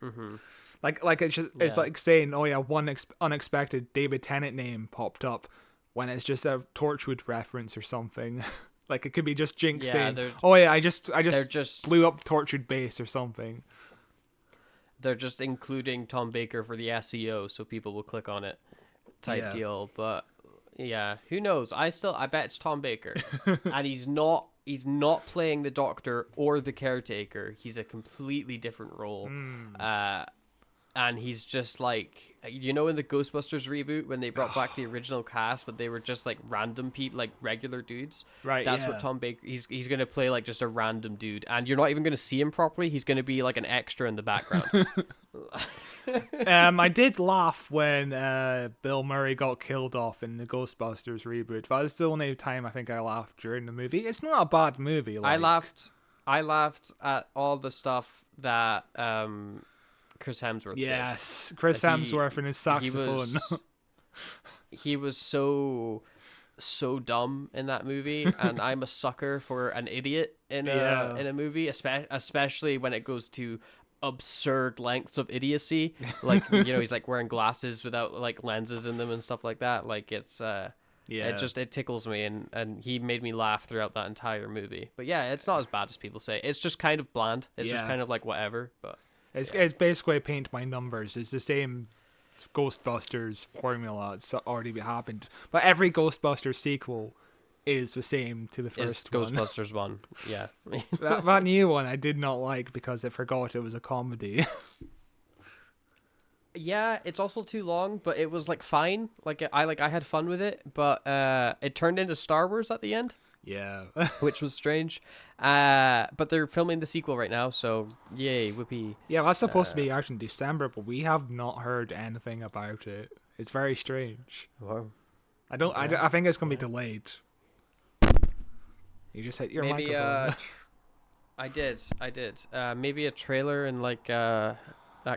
[SPEAKER 1] Mm-hmm.
[SPEAKER 2] Like it's like saying, oh yeah, one unexpected David Tennant name popped up when it's just a Torchwood reference or something. Like it could be just Jinx saying, oh yeah, I just blew up Torchwood base or something.
[SPEAKER 1] They're just including Tom Baker for the SEO so people will click on it type deal. But yeah, who knows? I bet it's Tom Baker. And he's not playing the Doctor or the Caretaker. He's a completely different role. And he's just like, in the Ghostbusters reboot when they brought back the original cast, but they were just like random people, like regular dudes.
[SPEAKER 2] Right.
[SPEAKER 1] That's what Tom Baker. He's gonna play like just a random dude, and you're not even gonna see him properly. He's gonna be like an extra in the background.
[SPEAKER 2] I did laugh when Bill Murray got killed off in the Ghostbusters reboot. That was the only time I think I laughed during the movie. It's not a bad movie. Like.
[SPEAKER 1] I laughed at all the stuff that Chris Hemsworth did.
[SPEAKER 2] Yes, Chris Hemsworth and his saxophone.
[SPEAKER 1] He was so dumb in that movie, and I'm a sucker for an idiot in a movie, especially when it goes to absurd lengths of idiocy. Like, you know, he's like wearing glasses without like lenses in them and stuff like that. Like it's it tickles me, and he made me laugh throughout that entire movie. But yeah, it's not as bad as people say. It's just kind of bland. It's just kind of like whatever. But
[SPEAKER 2] it's basically paint by numbers. It's the same Ghostbusters formula. It's already happened. But every Ghostbusters sequel is the same to the first one.
[SPEAKER 1] Ghostbusters 1. Yeah.
[SPEAKER 2] that new one I did not like because I forgot it was a comedy.
[SPEAKER 1] Yeah, it's also too long, but it was like fine. I had fun with it, but it turned into Star Wars at the end.
[SPEAKER 2] Yeah.
[SPEAKER 1] Which was strange. But they're filming the sequel right now, so yay, whoopee.
[SPEAKER 2] Yeah, that's supposed to be out in December, but we have not heard anything about it. It's very strange.
[SPEAKER 1] Wow.
[SPEAKER 2] I think it's gonna be delayed. You just hit your microphone.
[SPEAKER 1] I did. Maybe a trailer in like at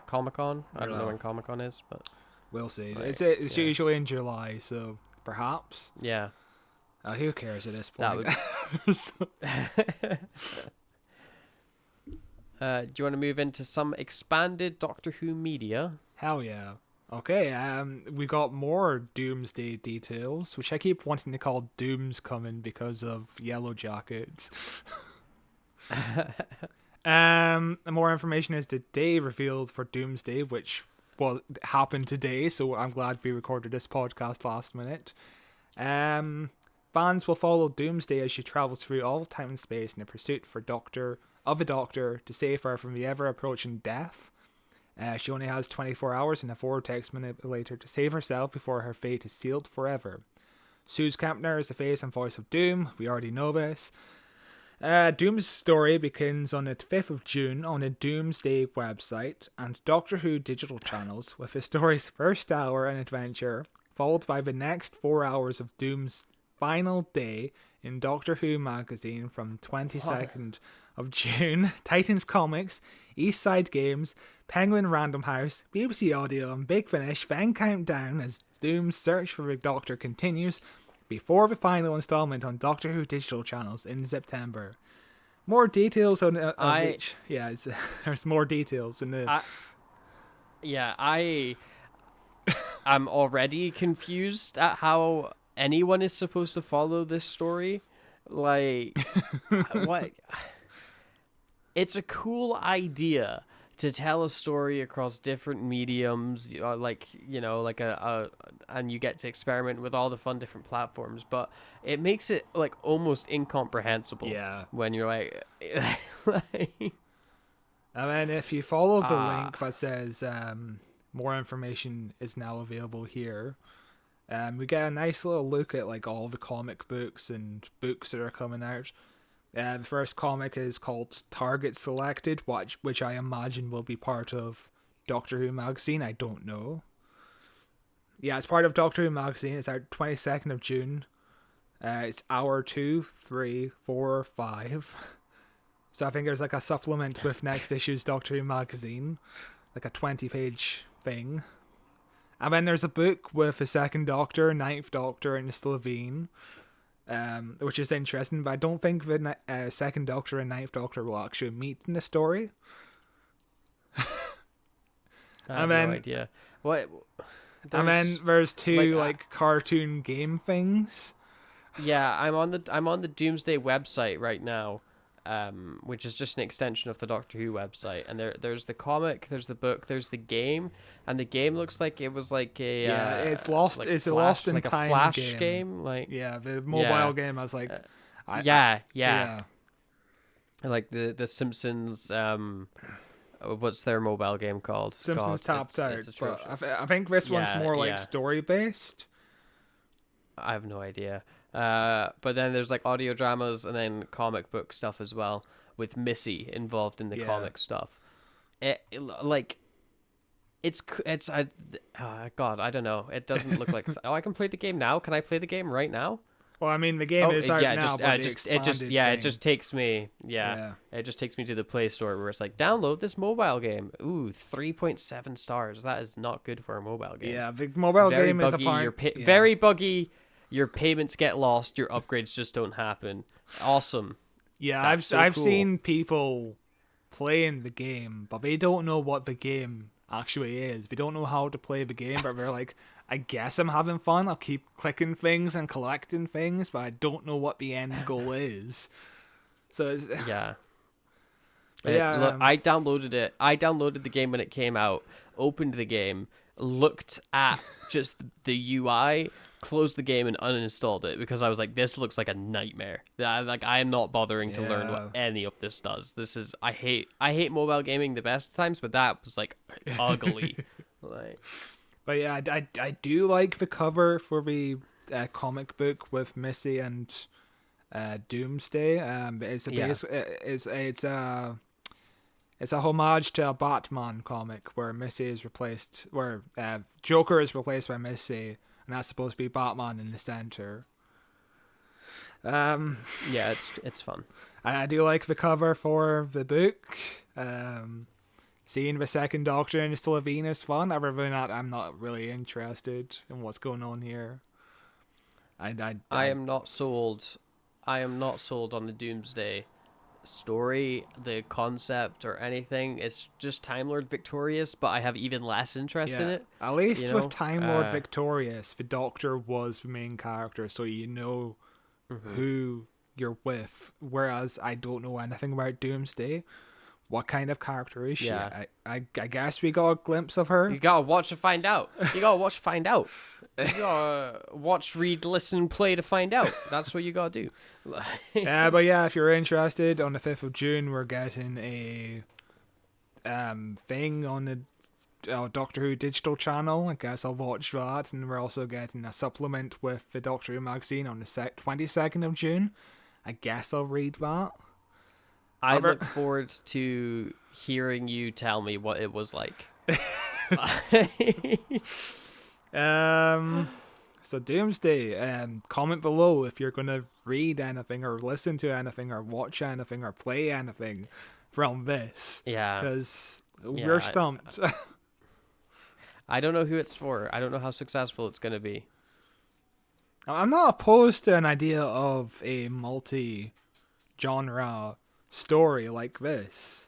[SPEAKER 1] Comic-Con. I don't know when Comic-Con is, but
[SPEAKER 2] we'll see.
[SPEAKER 1] Like,
[SPEAKER 2] It's usually in July, so perhaps.
[SPEAKER 1] Yeah.
[SPEAKER 2] Who cares at this point?
[SPEAKER 1] Do you want to move into some expanded Doctor Who media?
[SPEAKER 2] Hell yeah. Okay, we got more Doomsday details, which I keep wanting to call Doom's Coming because of Yellow Jackets. More information is today revealed for Doomsday, which happened today, so I'm glad we recorded this podcast last minute. Fans will follow Doomsday as she travels through all time and space in a pursuit for a doctor to save her from the ever-approaching death. She only has 24 hours and a vortex manipulator to save herself before her fate is sealed forever. Suze Kempner is the face and voice of Doom. We already know this. Doom's story begins on the 5th of June on the Doomsday website and Doctor Who digital channels, with the story's first hour and adventure, followed by the next 4 hours of Doom's final day in Doctor Who magazine from 22nd of June, Titans Comics, East Side Games, Penguin Random House, BBC Audio, and Big Finish then count down as Doom's search for the Doctor continues before the final installment on Doctor Who digital channels in September. More details on each. Yeah, there's more details in the.
[SPEAKER 1] I'm already confused at how anyone is supposed to follow this story. Like, what? It's a cool idea to tell a story across different mediums, and you get to experiment with all the fun different platforms, but it makes it like almost incomprehensible.
[SPEAKER 2] Yeah.
[SPEAKER 1] When you're like,
[SPEAKER 2] and then if you follow the link that says more information is now available here, we get a nice little look at like all the comic books and books that are coming out. The first comic is called Target Selected, which I imagine will be part of Doctor Who magazine. I don't know. Yeah, it's part of Doctor Who magazine. It's out 22nd of June. It's hour 2, 3, 4, 5. So I think there's like a supplement with next issue's Doctor Who magazine, like a 20-page thing. And then there's a book with the Second Doctor, Ninth Doctor, and Slevine. Which is interesting, but I don't think the Second Doctor and Ninth Doctor will actually meet in the story.
[SPEAKER 1] I have no idea. What?
[SPEAKER 2] And then there's two cartoon game things.
[SPEAKER 1] Yeah, I'm on the Doomsday website right now, which is just an extension of the Doctor Who website. And there's the comic, there's the book, there's the game, and the game looks like it was like a
[SPEAKER 2] it's lost. It's a Lost in Time
[SPEAKER 1] a Flash game. Like
[SPEAKER 2] the mobile game. I was like,
[SPEAKER 1] yeah. Like the Simpsons. What's their mobile game called?
[SPEAKER 2] Simpsons Tapped Out. But I think this one's more like story based.
[SPEAKER 1] I have no idea. But then there's like audio dramas and then comic book stuff as well, with Missy involved in the comic stuff. God, I don't know. It doesn't look like. Oh, I can play the game now. Can I play the game right now?
[SPEAKER 2] Well, I mean, the game is out now, but
[SPEAKER 1] it just takes me. It just takes me to the Play Store where it's like, download this mobile game. Ooh, 3.7 stars. That is not good for a mobile game.
[SPEAKER 2] Yeah, the mobile game is
[SPEAKER 1] very buggy. Your payments get lost. Your upgrades just don't happen. Awesome.
[SPEAKER 2] Yeah, I've seen people playing the game, but they don't know what the game actually is. They don't know how to play the game, but they're like, I guess I'm having fun. I'll keep clicking things and collecting things, but I don't know what the end goal is. So it's,
[SPEAKER 1] Yeah.
[SPEAKER 2] yeah,
[SPEAKER 1] Look, I downloaded it. I downloaded the game when it came out, opened the game, looked at just the UI, closed the game, and uninstalled it because I was like, this looks like a nightmare. I am not bothering to learn what any of this does. I hate mobile gaming the best times, but that was like ugly. Like,
[SPEAKER 2] but yeah, I do like the cover for the comic book with Missy and Doomsday. It's a homage to a Batman comic where Joker is replaced by Missy, and that's supposed to be Batman in the center.
[SPEAKER 1] yeah, it's fun.
[SPEAKER 2] I do like the cover for the book. Seeing the second Doctor in Slovene is fun. I'm not really interested in what's going on here.
[SPEAKER 1] I am not sold. I am not sold on the Doomsday story, the concept, or anything. It's just Time Lord Victorious, but I have even less interest in it.
[SPEAKER 2] At least with Time Lord Victorious, the Doctor was the main character, so you know who you're with. Whereas I don't know anything about Doomsday. What kind of character is she?
[SPEAKER 1] Yeah.
[SPEAKER 2] I guess we got a glimpse of her.
[SPEAKER 1] You gotta watch to find out. You gotta watch to find out. You gotta watch, read, listen, play to find out. That's what you gotta do.
[SPEAKER 2] But yeah, if you're interested, on the 5th of June, we're getting a thing on the Doctor Who digital channel. I guess I'll watch that. And we're also getting a supplement with the Doctor Who magazine on the 22nd of June. I guess I'll read that.
[SPEAKER 1] I look forward to hearing you tell me what it was like.
[SPEAKER 2] So Doomsday, comment below if you're gonna read anything or listen to anything or watch anything or play anything from this.
[SPEAKER 1] Yeah.
[SPEAKER 2] Because we're stumped.
[SPEAKER 1] I don't know who it's for. I don't know how successful it's gonna be.
[SPEAKER 2] I'm not opposed to an idea of a multi-genre story like this,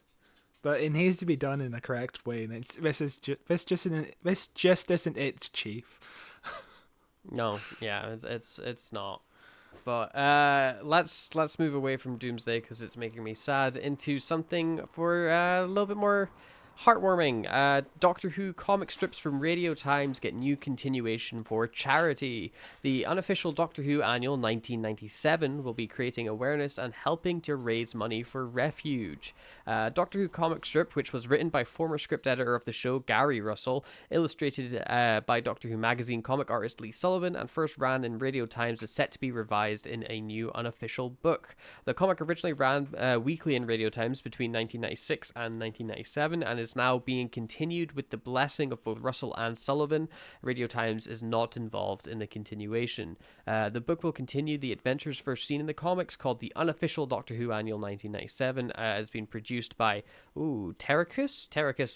[SPEAKER 2] but it needs to be done in the correct way. And this just isn't it, Chief.
[SPEAKER 1] No, yeah, it's not. But let's move away from Doomsday because it's making me sad into something for a little bit more heartwarming. Doctor Who comic strips from Radio Times get new continuation for charity. The unofficial Doctor Who annual 1997 will be creating awareness and helping to raise money for Refuge. Doctor Who comic strip, which was written by former script editor of the show Gary Russell, illustrated by Doctor Who magazine comic artist Lee Sullivan, and first ran in Radio Times, is set to be revised in a new unofficial book. The comic originally ran weekly in Radio Times between 1996 and 1997 and is now being continued with the blessing of both Russell and Sullivan. Radio Times is not involved in the continuation. The book will continue the adventures first seen in the comics, called The Unofficial Doctor Who Annual 1997, has been produced by Terracus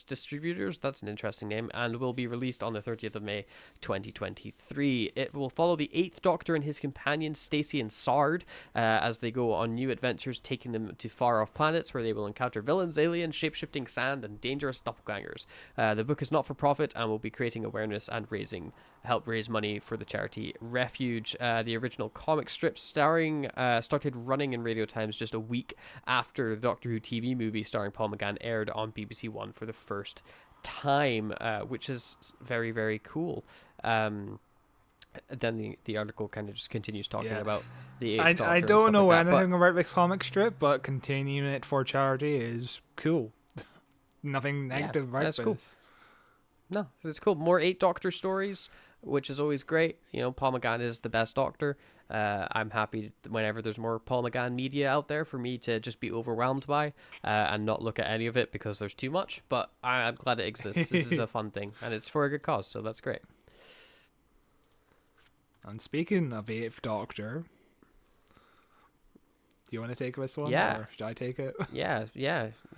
[SPEAKER 1] Distributors, that's an interesting name, and will be released on the 30th of May 2023. It will follow the 8th Doctor and his companions Stacey and Sard as they go on new adventures, taking them to far-off planets where they will encounter villains, aliens, shape-shifting sand, and dangerous doppelgangers. The book is not for profit and will be creating awareness and help raise money for the charity Refuge. The original comic strip started running in Radio Times just a week after the Doctor Who TV movie starring Paul McGann aired on BBC One for the first time, which is very, very cool. Then the article kind of just continues talking about the 8th Doctor.
[SPEAKER 2] I don't know anything about this comic strip, but continuing it for charity is cool. Nothing negative about this.
[SPEAKER 1] Cool. No, it's cool. More 8 Doctor stories, which is always great. You know, Paul McGann is the best Doctor. I'm happy whenever there's more Paul McGann media out there for me to just be overwhelmed by and not look at any of it because there's too much. But I'm glad it exists. This is a fun thing, and it's for a good cause, so that's great.
[SPEAKER 2] And speaking of 8th Doctor, you want to take this one?
[SPEAKER 1] Yeah.
[SPEAKER 2] Or should I take it?
[SPEAKER 1] Yeah.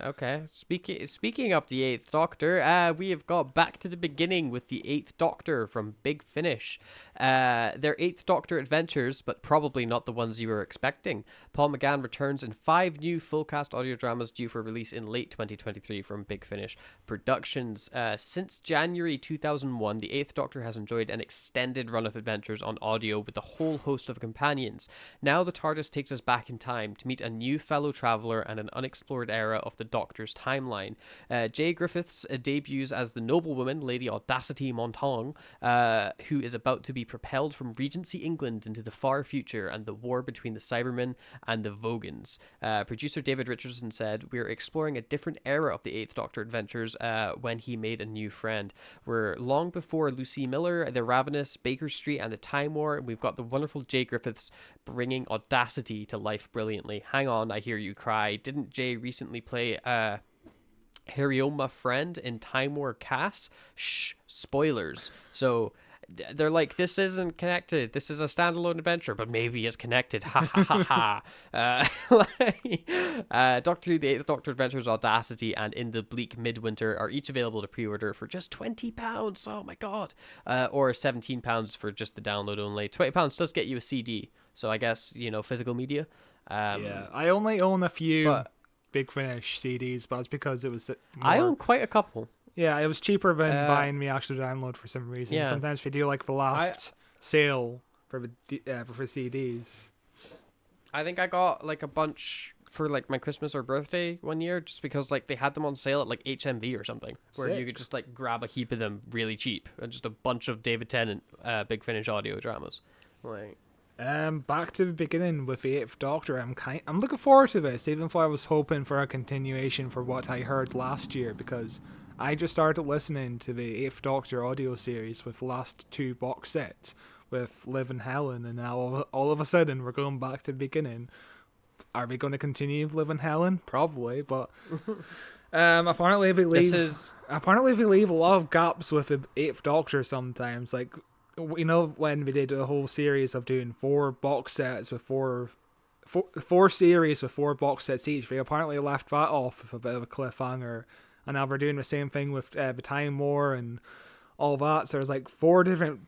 [SPEAKER 1] Okay. Speaking of the Eighth Doctor, we have got back to the beginning with the Eighth Doctor from Big Finish. Their Eighth Doctor adventures, but probably not the ones you were expecting. Paul McGann returns in 5 new full cast audio dramas due for release in late 2023 from Big Finish Productions. Since January 2001, the Eighth Doctor has enjoyed an extended run of adventures on audio with a whole host of companions. Now the TARDIS takes us back in time to meet a new fellow traveller and an unexplored era of the Doctor's timeline. Jay Griffiths debuts as the noblewoman, Lady Audacity Montong, who is about to be propelled from Regency England into the far future and the war between the Cybermen and the Vogons. Producer David Richardson said, "We're exploring a different era of the Eighth Doctor adventures when he made a new friend. We're long before Lucy Miller, the Ravenous, Baker Street, and the Time War, and we've got the wonderful Jay Griffiths bringing Audacity to life brilliantly. Hang on, I hear you cry. Didn't Jay recently play Harioma Friend in Time War Cass? Shh, spoilers." So they're like, this isn't connected. This is a standalone adventure, but maybe it's connected. Ha ha ha ha. Doctor Who, The Eighth Doctor Adventures, Audacity, and In the Bleak Midwinter are each available to pre-order for just £20. Oh my god. Or £17 for just the download only. £20 does get you a CD. So I guess, physical media.
[SPEAKER 2] Yeah, I only own a few Big Finish CDs, but it's because it was
[SPEAKER 1] I own quite a couple.
[SPEAKER 2] Yeah, it was cheaper than buying the actual download for some reason.
[SPEAKER 1] Yeah.
[SPEAKER 2] Sometimes we do like the last sale for CDs.
[SPEAKER 1] I think I got like a bunch for like my Christmas or birthday one year, just because like they had them on sale at like HMV or something, where you could just like grab a heap of them really cheap, and just a bunch of David Tennant Big Finish audio dramas. Like,
[SPEAKER 2] back to the beginning with the Eighth Doctor. I'm looking forward to this, even though I was hoping for a continuation for what I heard last year, because I just started listening to the Eighth Doctor audio series with the last 2 box sets with Liv and Helen, and now all of a sudden we're going back to the beginning. Are we going to continue Liv and Helen? Probably, but apparently they leave a lot of gaps with the Eighth Doctor sometimes. Like, when we did a whole series of doing 4 box sets with four series with 4 box sets each, they apparently left that off with a bit of a cliffhanger. And now we're doing the same thing with the Time War and all that. So there's like 4 different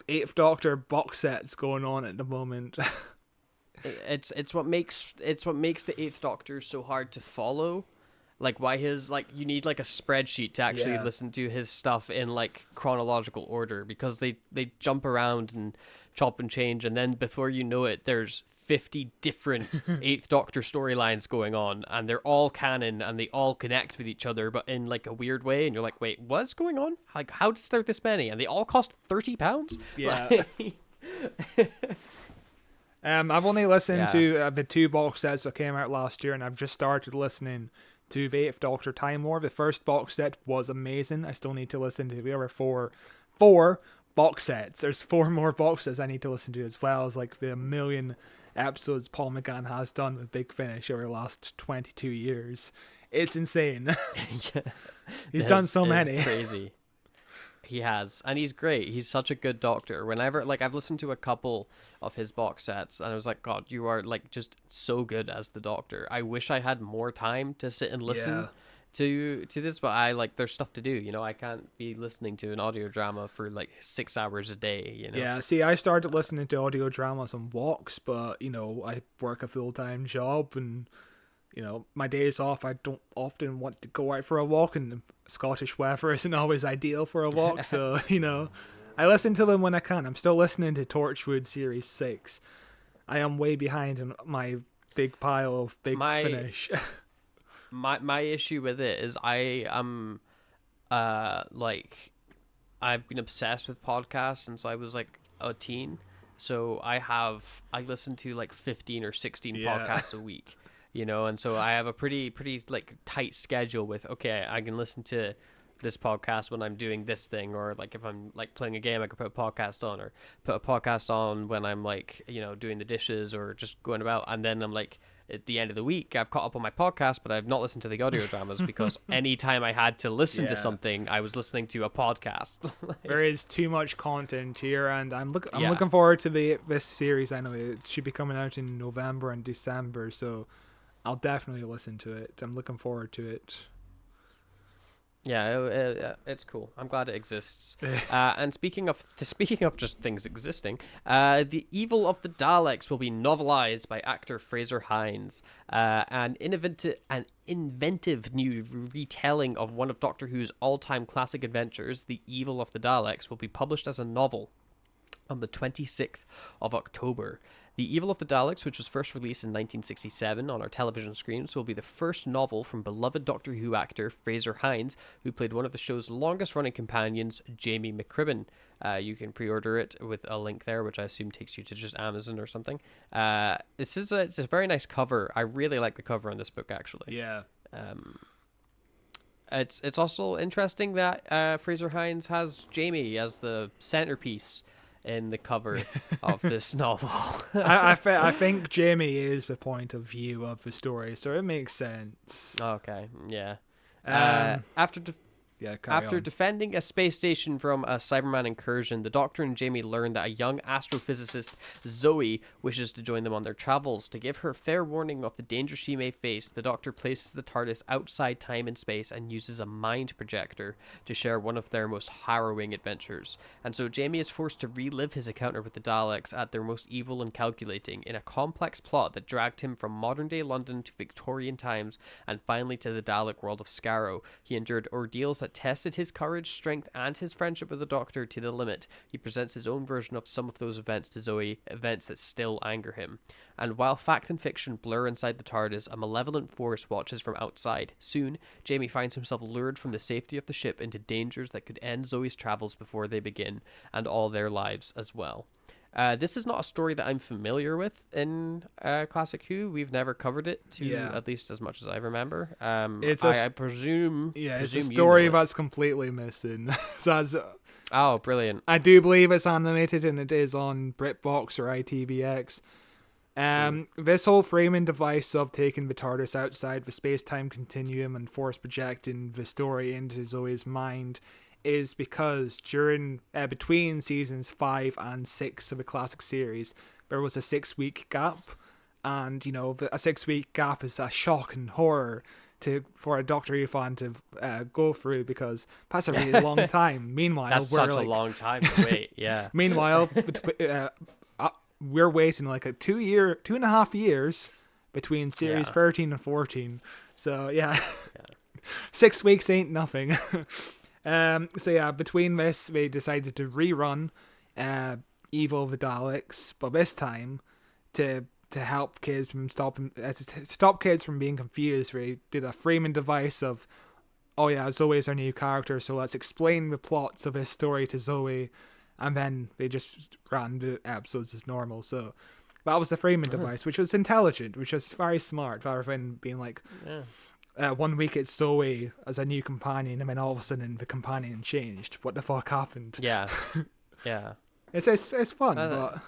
[SPEAKER 2] Eighth Doctor box sets going on at the moment.
[SPEAKER 1] it's what makes the Eighth Doctor so hard to follow. Like, why you need like a spreadsheet to actually listen to his stuff in like chronological order, because they jump around and chop and change, and then before you know it, there's 50 different Eighth Doctor storylines going on, and they're all canon and they all connect with each other, but in like a weird way, and you're like, wait, what's going on? Like, how does there this many? And they all cost £30?
[SPEAKER 2] Yeah. I've only listened to the 2 box sets that came out last year, and I've just started listening to the Eighth Doctor Time War. The first box set was amazing. I still need to listen to the other four box sets. There's 4 more box sets I need to listen to, as well as like the million episodes Paul McGann has done with Big Finish over the last 22 years. It's insane. He's done so many.
[SPEAKER 1] It's crazy. He has, and he's great. He's such a good Doctor. Whenever, like, I've listened to a couple of his box sets, and I was like, God, you are like just so good as the Doctor. I wish I had more time to sit and listen to this, but there's stuff to do. I can't be listening to an audio drama for like 6 hours a day.
[SPEAKER 2] Yeah. See, I started listening to audio dramas on walks, but I work a full-time job, and my days off, I don't often want to go out for a walk, and Scottish weather isn't always ideal for a walk. So, I listen to them when I can. I'm still listening to Torchwood Series 6. I am way behind in my big pile of Big Finish.
[SPEAKER 1] My issue with it is I am, I've been obsessed with podcasts since I was like a teen. So I listen to like 15 or 16 podcasts a week. And so I have a pretty like tight schedule with, okay, I can listen to this podcast when I'm doing this thing, or like if I'm like playing a game, I can put a podcast on, or put a podcast on when I'm like, doing the dishes or just going about, and then I'm like, at the end of the week, I've caught up on my podcast, but I've not listened to the audio dramas because any time I had to listen to something, I was listening to a podcast.
[SPEAKER 2] There is too much content here, and I'm looking forward to this series anyway. It should be coming out in November and December, so I'll definitely listen to it. I'm looking forward to it.
[SPEAKER 1] Yeah, it's cool. I'm glad it exists. And speaking of just things existing, The Evil of the Daleks will be novelized by actor Fraser Hines. An inventive new retelling of one of Doctor Who's all-time classic adventures, The Evil of the Daleks, will be published as a novel on the 26th of October. The Evil of the Daleks, which was first released in 1967 on our television screens, will be the first novel from beloved Doctor Who actor Fraser Hines, who played one of the show's longest-running companions, Jamie McCribbin. You can pre-order it with a link there, which I assume takes you to just Amazon or something. It's a very nice cover. I really like the cover on this book, actually.
[SPEAKER 2] Yeah.
[SPEAKER 1] It's also interesting that Fraser Hines has Jamie as the centerpiece in the cover of this novel.
[SPEAKER 2] I think Jamie is the point of view of the story, so it makes sense.
[SPEAKER 1] Okay, yeah.
[SPEAKER 2] After
[SPEAKER 1] defending a space station from a Cyberman incursion, the Doctor and Jamie learn that a young astrophysicist, Zoe, wishes to join them on their travels. To give her fair warning of the danger she may face, the Doctor places the TARDIS outside time and space and uses a mind projector to share one of their most harrowing adventures. And so Jamie is forced to relive his encounter with the Daleks at their most evil and calculating, in a complex plot that dragged him from modern-day London to Victorian times and finally to the Dalek world of Scarrow. He endured ordeals that tested his courage, strength, and his friendship with the Doctor to the limit. He presents his own version of some of those events to Zoe, events that still anger him. And while fact and fiction blur inside the TARDIS, a malevolent force watches from outside. Soon, Jamie finds himself lured from the safety of the ship into dangers that could end Zoe's travels before they begin, and all their lives as well. This is not a story that I'm familiar with in Classic Who. We've never covered it, at least as much as I remember. I presume...
[SPEAKER 2] Yeah, it's a story that's completely missing.
[SPEAKER 1] Oh, brilliant.
[SPEAKER 2] I do believe it's animated, and it is on BritBox or ITVX. This whole framing device of taking the TARDIS outside the space-time continuum and force projecting the story into Zoe's mind is because between seasons 5 and 6 of the classic series, there was a 6-week gap, and a 6-week gap is a shock and horror for a Doctor Who fan to go through, because that's a really long time. Meanwhile,
[SPEAKER 1] that's such a long time to wait. Yeah.
[SPEAKER 2] Meanwhile, we're waiting like 2.5 years between series 13 and 14. So yeah. 6 weeks ain't nothing. Between this, they decided to rerun Evil of the Daleks, but this time to help kids from stop kids from being confused, they did a framing device of, Zoe's our new character, so let's explain the plots of his story to Zoe, and then they just ran the episodes as normal. So that was the framing device, which was intelligent, which was very smart, rather than being like... Yeah. 1 week it's Zoe as a new companion, and then all of a sudden the companion changed. What the fuck happened?
[SPEAKER 1] Yeah, yeah.
[SPEAKER 2] It's fun, but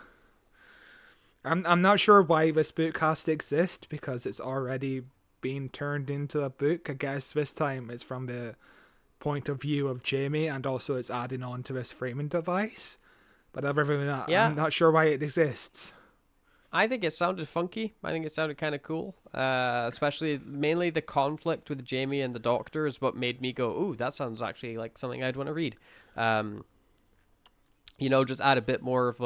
[SPEAKER 2] I'm not sure why this book has to exist, because it's already been turned into a book. I guess this time it's from the point of view of Jamie, and also it's adding on to this framing device. But other than that, I'm not sure why it exists.
[SPEAKER 1] I think it sounded funky. I think it sounded kind of cool. Especially, mainly the conflict with Jamie and the Doctor is what made me go, ooh, that sounds actually like something I'd want to read. Just add a bit more of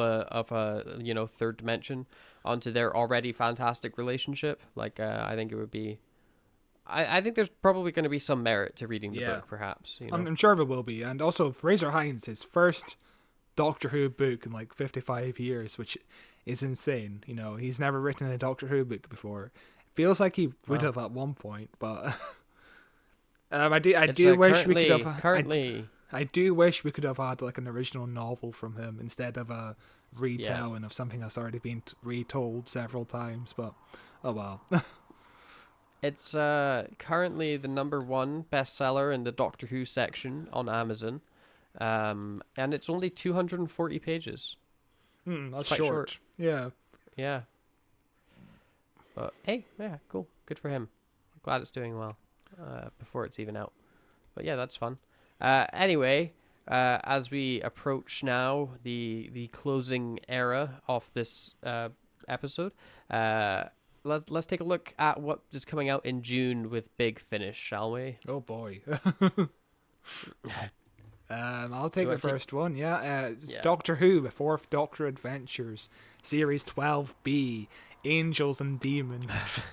[SPEAKER 1] a third dimension onto their already fantastic relationship. Like, I think it would be... I think there's probably going to be some merit to reading the book, perhaps.
[SPEAKER 2] I'm sure there will be. And also, Fraser Hines, his first Doctor Who book in 55 years, which is insane. He's never written a Doctor Who book before. It feels like he would have at one point, but I do wish we could have had an original novel from him instead of a retelling of something that's already been retold several times. But oh well.
[SPEAKER 1] It's currently the #1 bestseller in the Doctor Who section on Amazon, and it's only 240 pages.
[SPEAKER 2] That's short. Yeah.
[SPEAKER 1] But hey, yeah, cool, good for him. Glad it's doing well before it's even out. But yeah, that's fun. Anyway, as we approach now the closing era of this episode, let's take a look at what is coming out in June with Big Finish, shall we?
[SPEAKER 2] Oh boy. I'll take
[SPEAKER 1] You
[SPEAKER 2] the
[SPEAKER 1] wanna take-
[SPEAKER 2] first one. Yeah, it's
[SPEAKER 1] Yeah.
[SPEAKER 2] Doctor Who: The Fourth Doctor Adventures, Series 12B, Angels and Demons.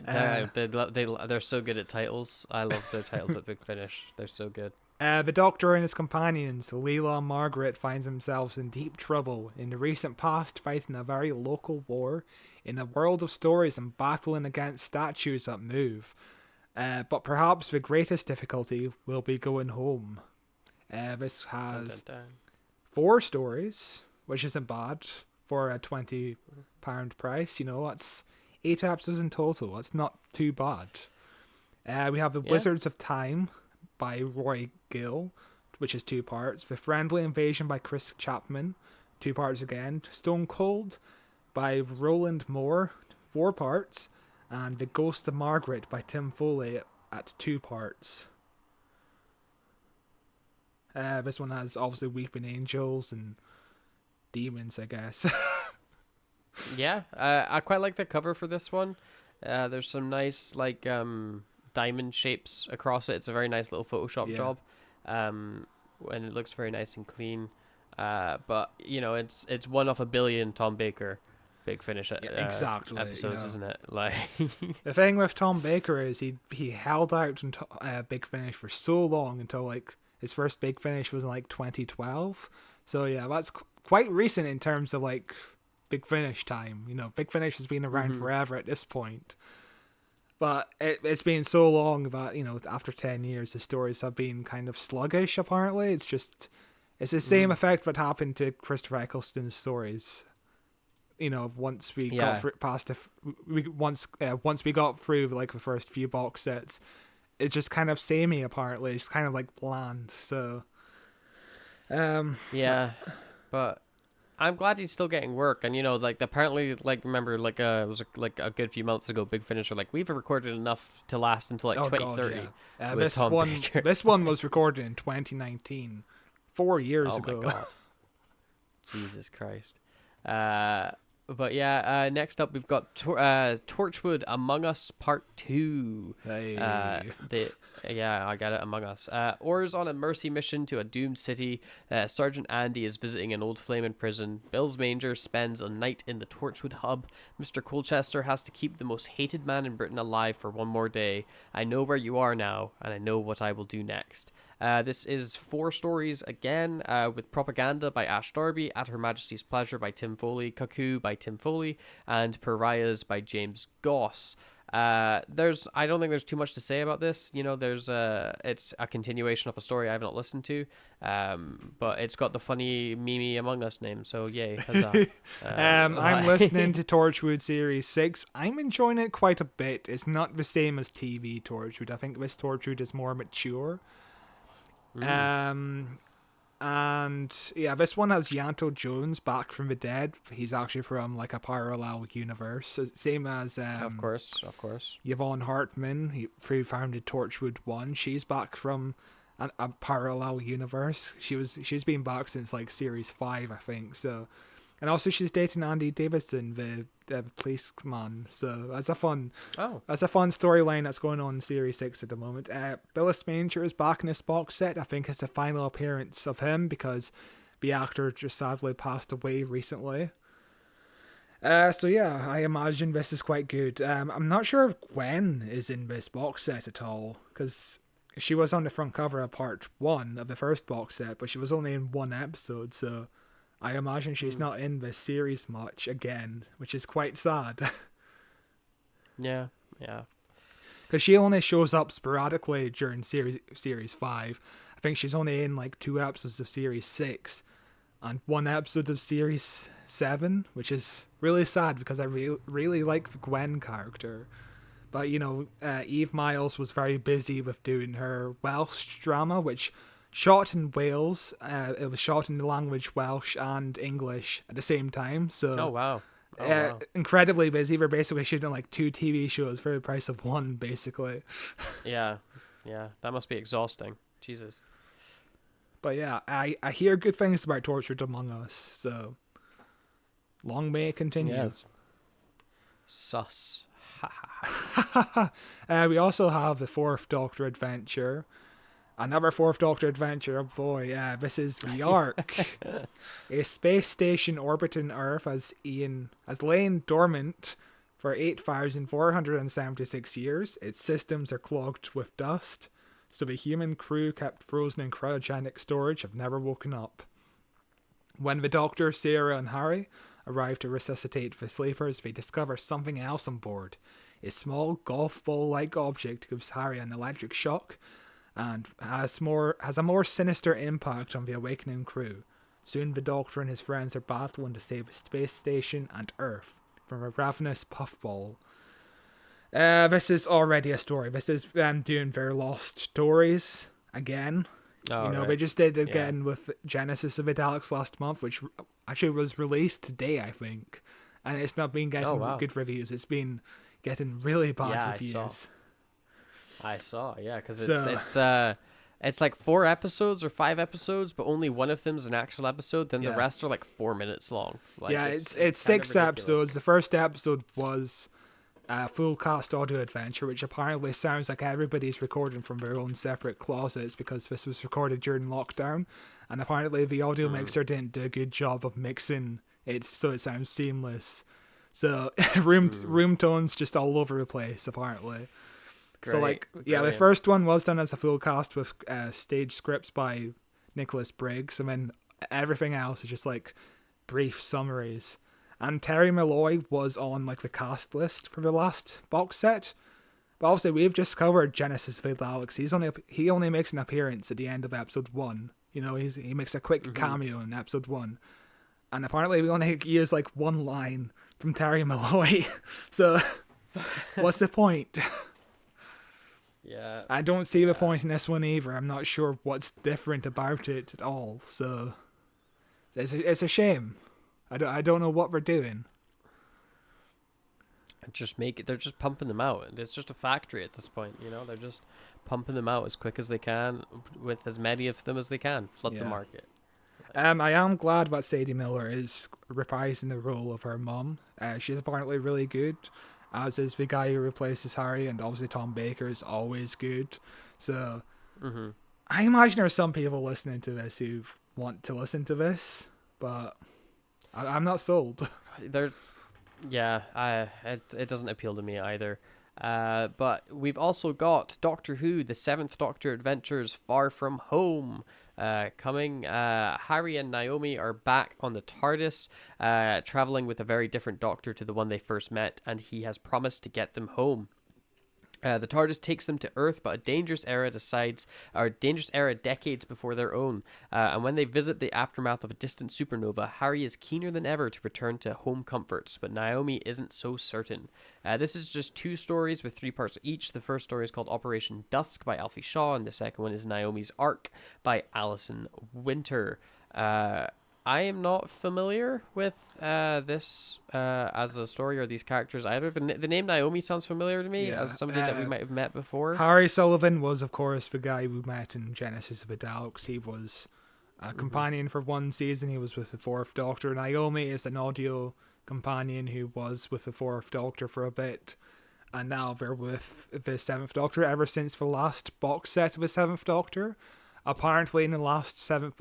[SPEAKER 1] They're so good at titles. I love their titles at Big Finish. They're so good.
[SPEAKER 2] The Doctor and his companions, Leela and Margaret, find themselves in deep trouble in the recent past, fighting a very local war in a world of stories and battling against statues that move. But perhaps the greatest difficulty will be going home. This has
[SPEAKER 1] Dun, dun, dun.
[SPEAKER 2] 4 stories, which isn't bad for a £20 price. That's 8 episodes in total. That's not too bad. We have The
[SPEAKER 1] Yeah.
[SPEAKER 2] Wizards of Time by Roy Gill, which is 2 parts. The Friendly Invasion by Chris Chapman, 2 parts again. Stone Cold by Roland Moore, 4 parts. And The Ghost of Margaret by Tim Foley at 2 parts. This one has obviously Weeping Angels and demons, I guess.
[SPEAKER 1] Yeah, I quite like the cover for this one. There's some nice diamond shapes across it. It's a very nice little Photoshop
[SPEAKER 2] Yeah.
[SPEAKER 1] job, and it looks very nice and clean. But it's one of a billion Tom Baker Big Finish
[SPEAKER 2] exactly,
[SPEAKER 1] episodes, isn't it? Like,
[SPEAKER 2] The thing with Tom Baker is he held out until Big Finish for so long until his first Big Finish was in 2012. So yeah, that's quite recent in terms of Big Finish time. Big Finish has been around forever at this point. But it's been so long that after 10 years the stories have been kind of sluggish. Apparently, it's the same effect that happened to Christopher Eccleston's stories. Once we got past once we got through the first few box sets, it's just kind of samey. Apparently, it's kind of bland. So,
[SPEAKER 1] yeah, but I'm glad he's still getting work. And apparently, remember, it was a good few months ago, Big Finish were we've recorded enough to last until 2030.
[SPEAKER 2] God,
[SPEAKER 1] with Tom Baker.
[SPEAKER 2] this one was recorded in 2019, 4 years
[SPEAKER 1] Oh
[SPEAKER 2] ago.
[SPEAKER 1] my god. Jesus Christ. But yeah, next up we've got Torchwood Among Us Part 2.
[SPEAKER 2] Hey.
[SPEAKER 1] I got it, Among Us. Or's on a mercy mission to a doomed city. Sergeant Andy is visiting an old flame in prison. Bill's Manger spends a night in the Torchwood hub. Mr. Colchester has to keep the most hated man in Britain alive for one more day. I know where you are now, and I know what I will do next. This is 4 stories again, with Propaganda by Ash Darby, At Her Majesty's Pleasure by Tim Foley, Cuckoo by Tim Foley, and Pariahs by James Goss. I don't think there's too much to say about this. It's a continuation of a story I've not listened to, but it's got the funny Mimi Among Us name, so yay, huzzah.
[SPEAKER 2] I'm listening to Torchwood Series 6. I'm enjoying it quite a bit. It's not the same as TV Torchwood. I think this Torchwood is more mature. And yeah, this one has Yanto Jones back from the dead. He's actually from a parallel universe, same as
[SPEAKER 1] Of course.
[SPEAKER 2] Yvonne Hartman, who founded Torchwood 1. She's back from a parallel universe. She's been back since series 5, I think. So, and also she's dating Andy Davidson, the policeman. So that's a fun storyline that's going on in series 6 at the moment. Billis Manger is back in this box set. I think it's the final appearance of him because the actor just sadly passed away recently. So yeah, I imagine this is quite good. I'm not sure if Gwen is in this box set at all, because she was on the front cover of part 1 of the first box set, but she was only in 1 episode, so I imagine she's not in this series much again, which is quite sad.
[SPEAKER 1] Yeah.
[SPEAKER 2] Because she only shows up sporadically during series 5. I think she's only in 2 episodes of series 6 and 1 episode of series 7, which is really sad because I really like the Gwen character. But Eve Miles was very busy with doing her Welsh drama, which shot in Wales. It was shot in the language Welsh and English at the same time. So
[SPEAKER 1] Oh wow. Oh wow.
[SPEAKER 2] Incredibly busy. We're basically shooting like 2 TV shows for the price of one, basically.
[SPEAKER 1] Yeah. Yeah. That must be exhausting. Jesus.
[SPEAKER 2] But yeah, I hear good things about Tortured Among Us, so long may it continue.
[SPEAKER 1] Yes. Sus.
[SPEAKER 2] We also have the Fourth Doctor adventure. Another Fourth Doctor adventure. Oh boy, yeah, this is the Ark. A space station orbiting Earth has lain dormant for 8,476 years. Its systems are clogged with dust, so the human crew kept frozen in cryogenic storage have never woken up. When the Doctor, Sarah, and Harry arrive to resuscitate the sleepers, they discover something else on board. A small golf ball-like object gives Harry an electric shock and has a more sinister impact on the awakening crew. Soon the Doctor and his friends are battling to save the space station and Earth from a ravenous puffball. This is already a story. This is them doing their lost stories again.
[SPEAKER 1] Oh,
[SPEAKER 2] They
[SPEAKER 1] right.
[SPEAKER 2] just did it again with Genesis of the Daleks last month, which actually was released today, I think. And it's not been getting
[SPEAKER 1] wow.
[SPEAKER 2] good reviews. It's been getting really bad
[SPEAKER 1] Yeah,
[SPEAKER 2] reviews.
[SPEAKER 1] I saw. Yeah, because
[SPEAKER 2] So-
[SPEAKER 1] it's like 4 episodes or 5 episodes, but only one of them's an actual episode. Then the
[SPEAKER 2] Yeah.
[SPEAKER 1] rest are like 4 minutes long. Like,
[SPEAKER 2] Yeah, it's
[SPEAKER 1] kind of
[SPEAKER 2] 6
[SPEAKER 1] ridiculous.
[SPEAKER 2] episodes. The first episode was a full cast audio adventure, which apparently sounds like everybody's recording from their own separate closets because this was recorded during lockdown, and apparently the audio mixer didn't do a good job of mixing it so it sounds seamless. So room tones just all over the place apparently. So like
[SPEAKER 1] Great,
[SPEAKER 2] yeah, the
[SPEAKER 1] brilliant.
[SPEAKER 2] first one was done as a full cast with stage scripts by Nicholas Briggs, and then everything else is just like brief summaries. And Terry Malloy was on like the cast list for the last box set. But obviously we've just covered Genesis of the Daleks. He only makes an appearance at the end of episode 1. He makes a quick cameo in episode 1. And apparently we only use like one line from Terry Malloy. So what's the point?
[SPEAKER 1] Yeah.
[SPEAKER 2] I don't see the point in this one either. I'm not sure what's different about it at all. So it's a shame. I don't know what we're doing.
[SPEAKER 1] They're just pumping them out. It's just a factory at this point, they're just pumping them out as quick as they can with as many of them as they can. Flood the
[SPEAKER 2] Yeah.
[SPEAKER 1] market.
[SPEAKER 2] I am glad that Sadie Miller is reprising the role of her mum. She's apparently really good, as is the guy who replaces Harry, and obviously Tom Baker is always good. So I imagine there are some people listening to this who want to listen to this, but I'm not sold.
[SPEAKER 1] It doesn't appeal to me either. But we've also got Doctor Who, the 7th Doctor Adventures Far From Home coming. Harry and Naomi are back on the TARDIS, traveling with a very different Doctor to the one they first met, and he has promised to get them home. The TARDIS takes them to Earth, but a dangerous era decades before their own. And when they visit the aftermath of a distant supernova, Harry is keener than ever to return to home comforts, but Naomi isn't so certain. This is just 2 stories with 3 parts each. The first story is called Operation Dusk by Alfie Shaw, and the second one is Naomi's Ark by Alison Winter. I am not familiar with this as a story or these characters either. The name Naomi sounds familiar to me as somebody that we might have met before.
[SPEAKER 2] Harry Sullivan was, of course, the guy we met in Genesis of the Daleks. He was a companion for 1 season. He was with the 4th Doctor. Naomi is an audio companion who was with the 4th Doctor for a bit. And now they're with the 7th Doctor ever since the last box set of the 7th Doctor. Apparently, in the last 7th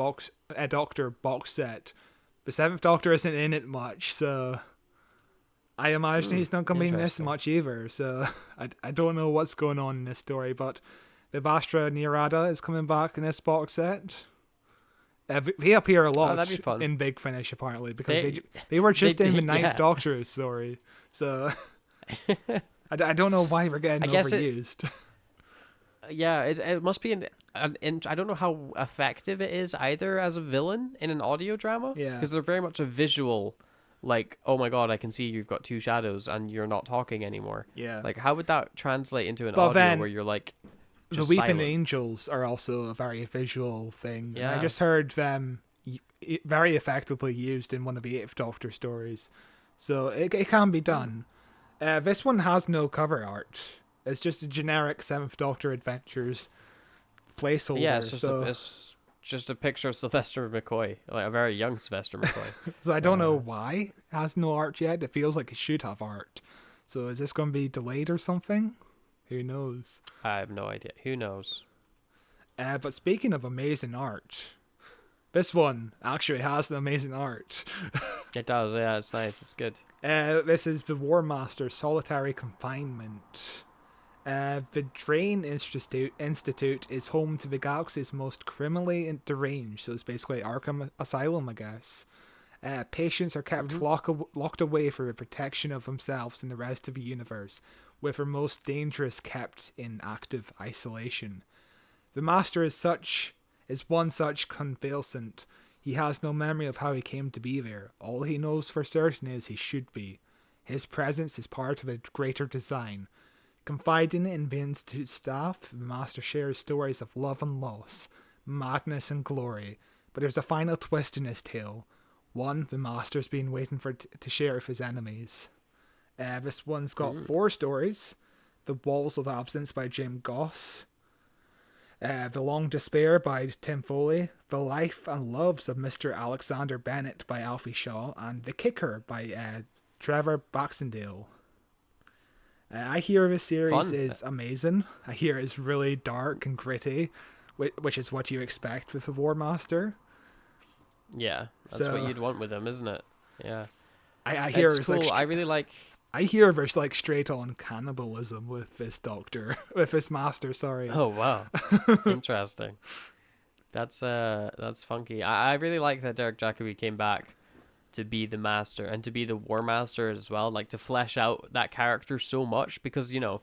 [SPEAKER 2] Doctor box set, the 7th Doctor isn't in it much, so I imagine he's not going to be missed much either. So I don't know what's going on in this story, but the Vastra Nirada is coming back in this box set. They appear a lot
[SPEAKER 1] that'd be fun.
[SPEAKER 2] in Big Finish, apparently, because they were just in the 9th Doctor story. So I don't know why we're getting overused.
[SPEAKER 1] Yeah, it must be I don't know how effective it is either as a villain in an audio drama.
[SPEAKER 2] Yeah.
[SPEAKER 1] Because they're very much a visual, like, oh my god, I can see you've got 2 shadows and you're not talking anymore.
[SPEAKER 2] Yeah.
[SPEAKER 1] Like, how would that translate into an
[SPEAKER 2] But
[SPEAKER 1] audio
[SPEAKER 2] then,
[SPEAKER 1] where you're like,
[SPEAKER 2] the
[SPEAKER 1] just
[SPEAKER 2] Weeping
[SPEAKER 1] silent?
[SPEAKER 2] Angels are also a very visual thing.
[SPEAKER 1] Yeah.
[SPEAKER 2] And I just heard them very effectively used in one of the 8th Doctor stories. So it can be done. This one has no cover art. It's just a generic Seventh Doctor Adventures
[SPEAKER 1] Yeah,
[SPEAKER 2] placeholder.
[SPEAKER 1] it's just a picture of Sylvester McCoy, like a very young Sylvester McCoy.
[SPEAKER 2] So I don't know why it has no art yet. It feels like it should have art. So is this going to be delayed or something? Who knows?
[SPEAKER 1] I have no idea. Who knows?
[SPEAKER 2] But speaking of amazing art, this one actually has the amazing art.
[SPEAKER 1] It does, yeah, it's nice, it's good.
[SPEAKER 2] This is the War Master Solitary Confinement. The Drain Institute is home to the galaxy's most criminally deranged, so it's basically Arkham Asylum, I guess. Patients are kept locked away for the protection of themselves and the rest of the universe, with their most dangerous kept in active isolation. The Master is one such convalescent. He has no memory of how he came to be there. All he knows for certain is he should be. His presence is part of a greater design. Confiding in the Institute's staff, the Master shares stories of love and loss, madness and glory, but there's a final twist in his tale. One the Master's been waiting for to share with his enemies. This one's got 4 stories. The Walls of Absence by Jim Goss. The Long Despair by Tim Foley. The Life and Loves of Mr. Alexander Bennett by Alfie Shaw. And The Kicker by Trevor Baxendale. I hear this series is amazing. I hear it's really dark and gritty, which is what you expect with a War Master.
[SPEAKER 1] Yeah, that's what you'd want with him, isn't it? Yeah.
[SPEAKER 2] I hear
[SPEAKER 1] it's cool. I really like...
[SPEAKER 2] I hear there's like straight on cannibalism with this Doctor, with this Master, sorry.
[SPEAKER 1] Oh, wow. Interesting. That's funky. I really like that Derek Jacobi came back to be the Master and to be the War Master as well, like to flesh out that character so much, because, you know,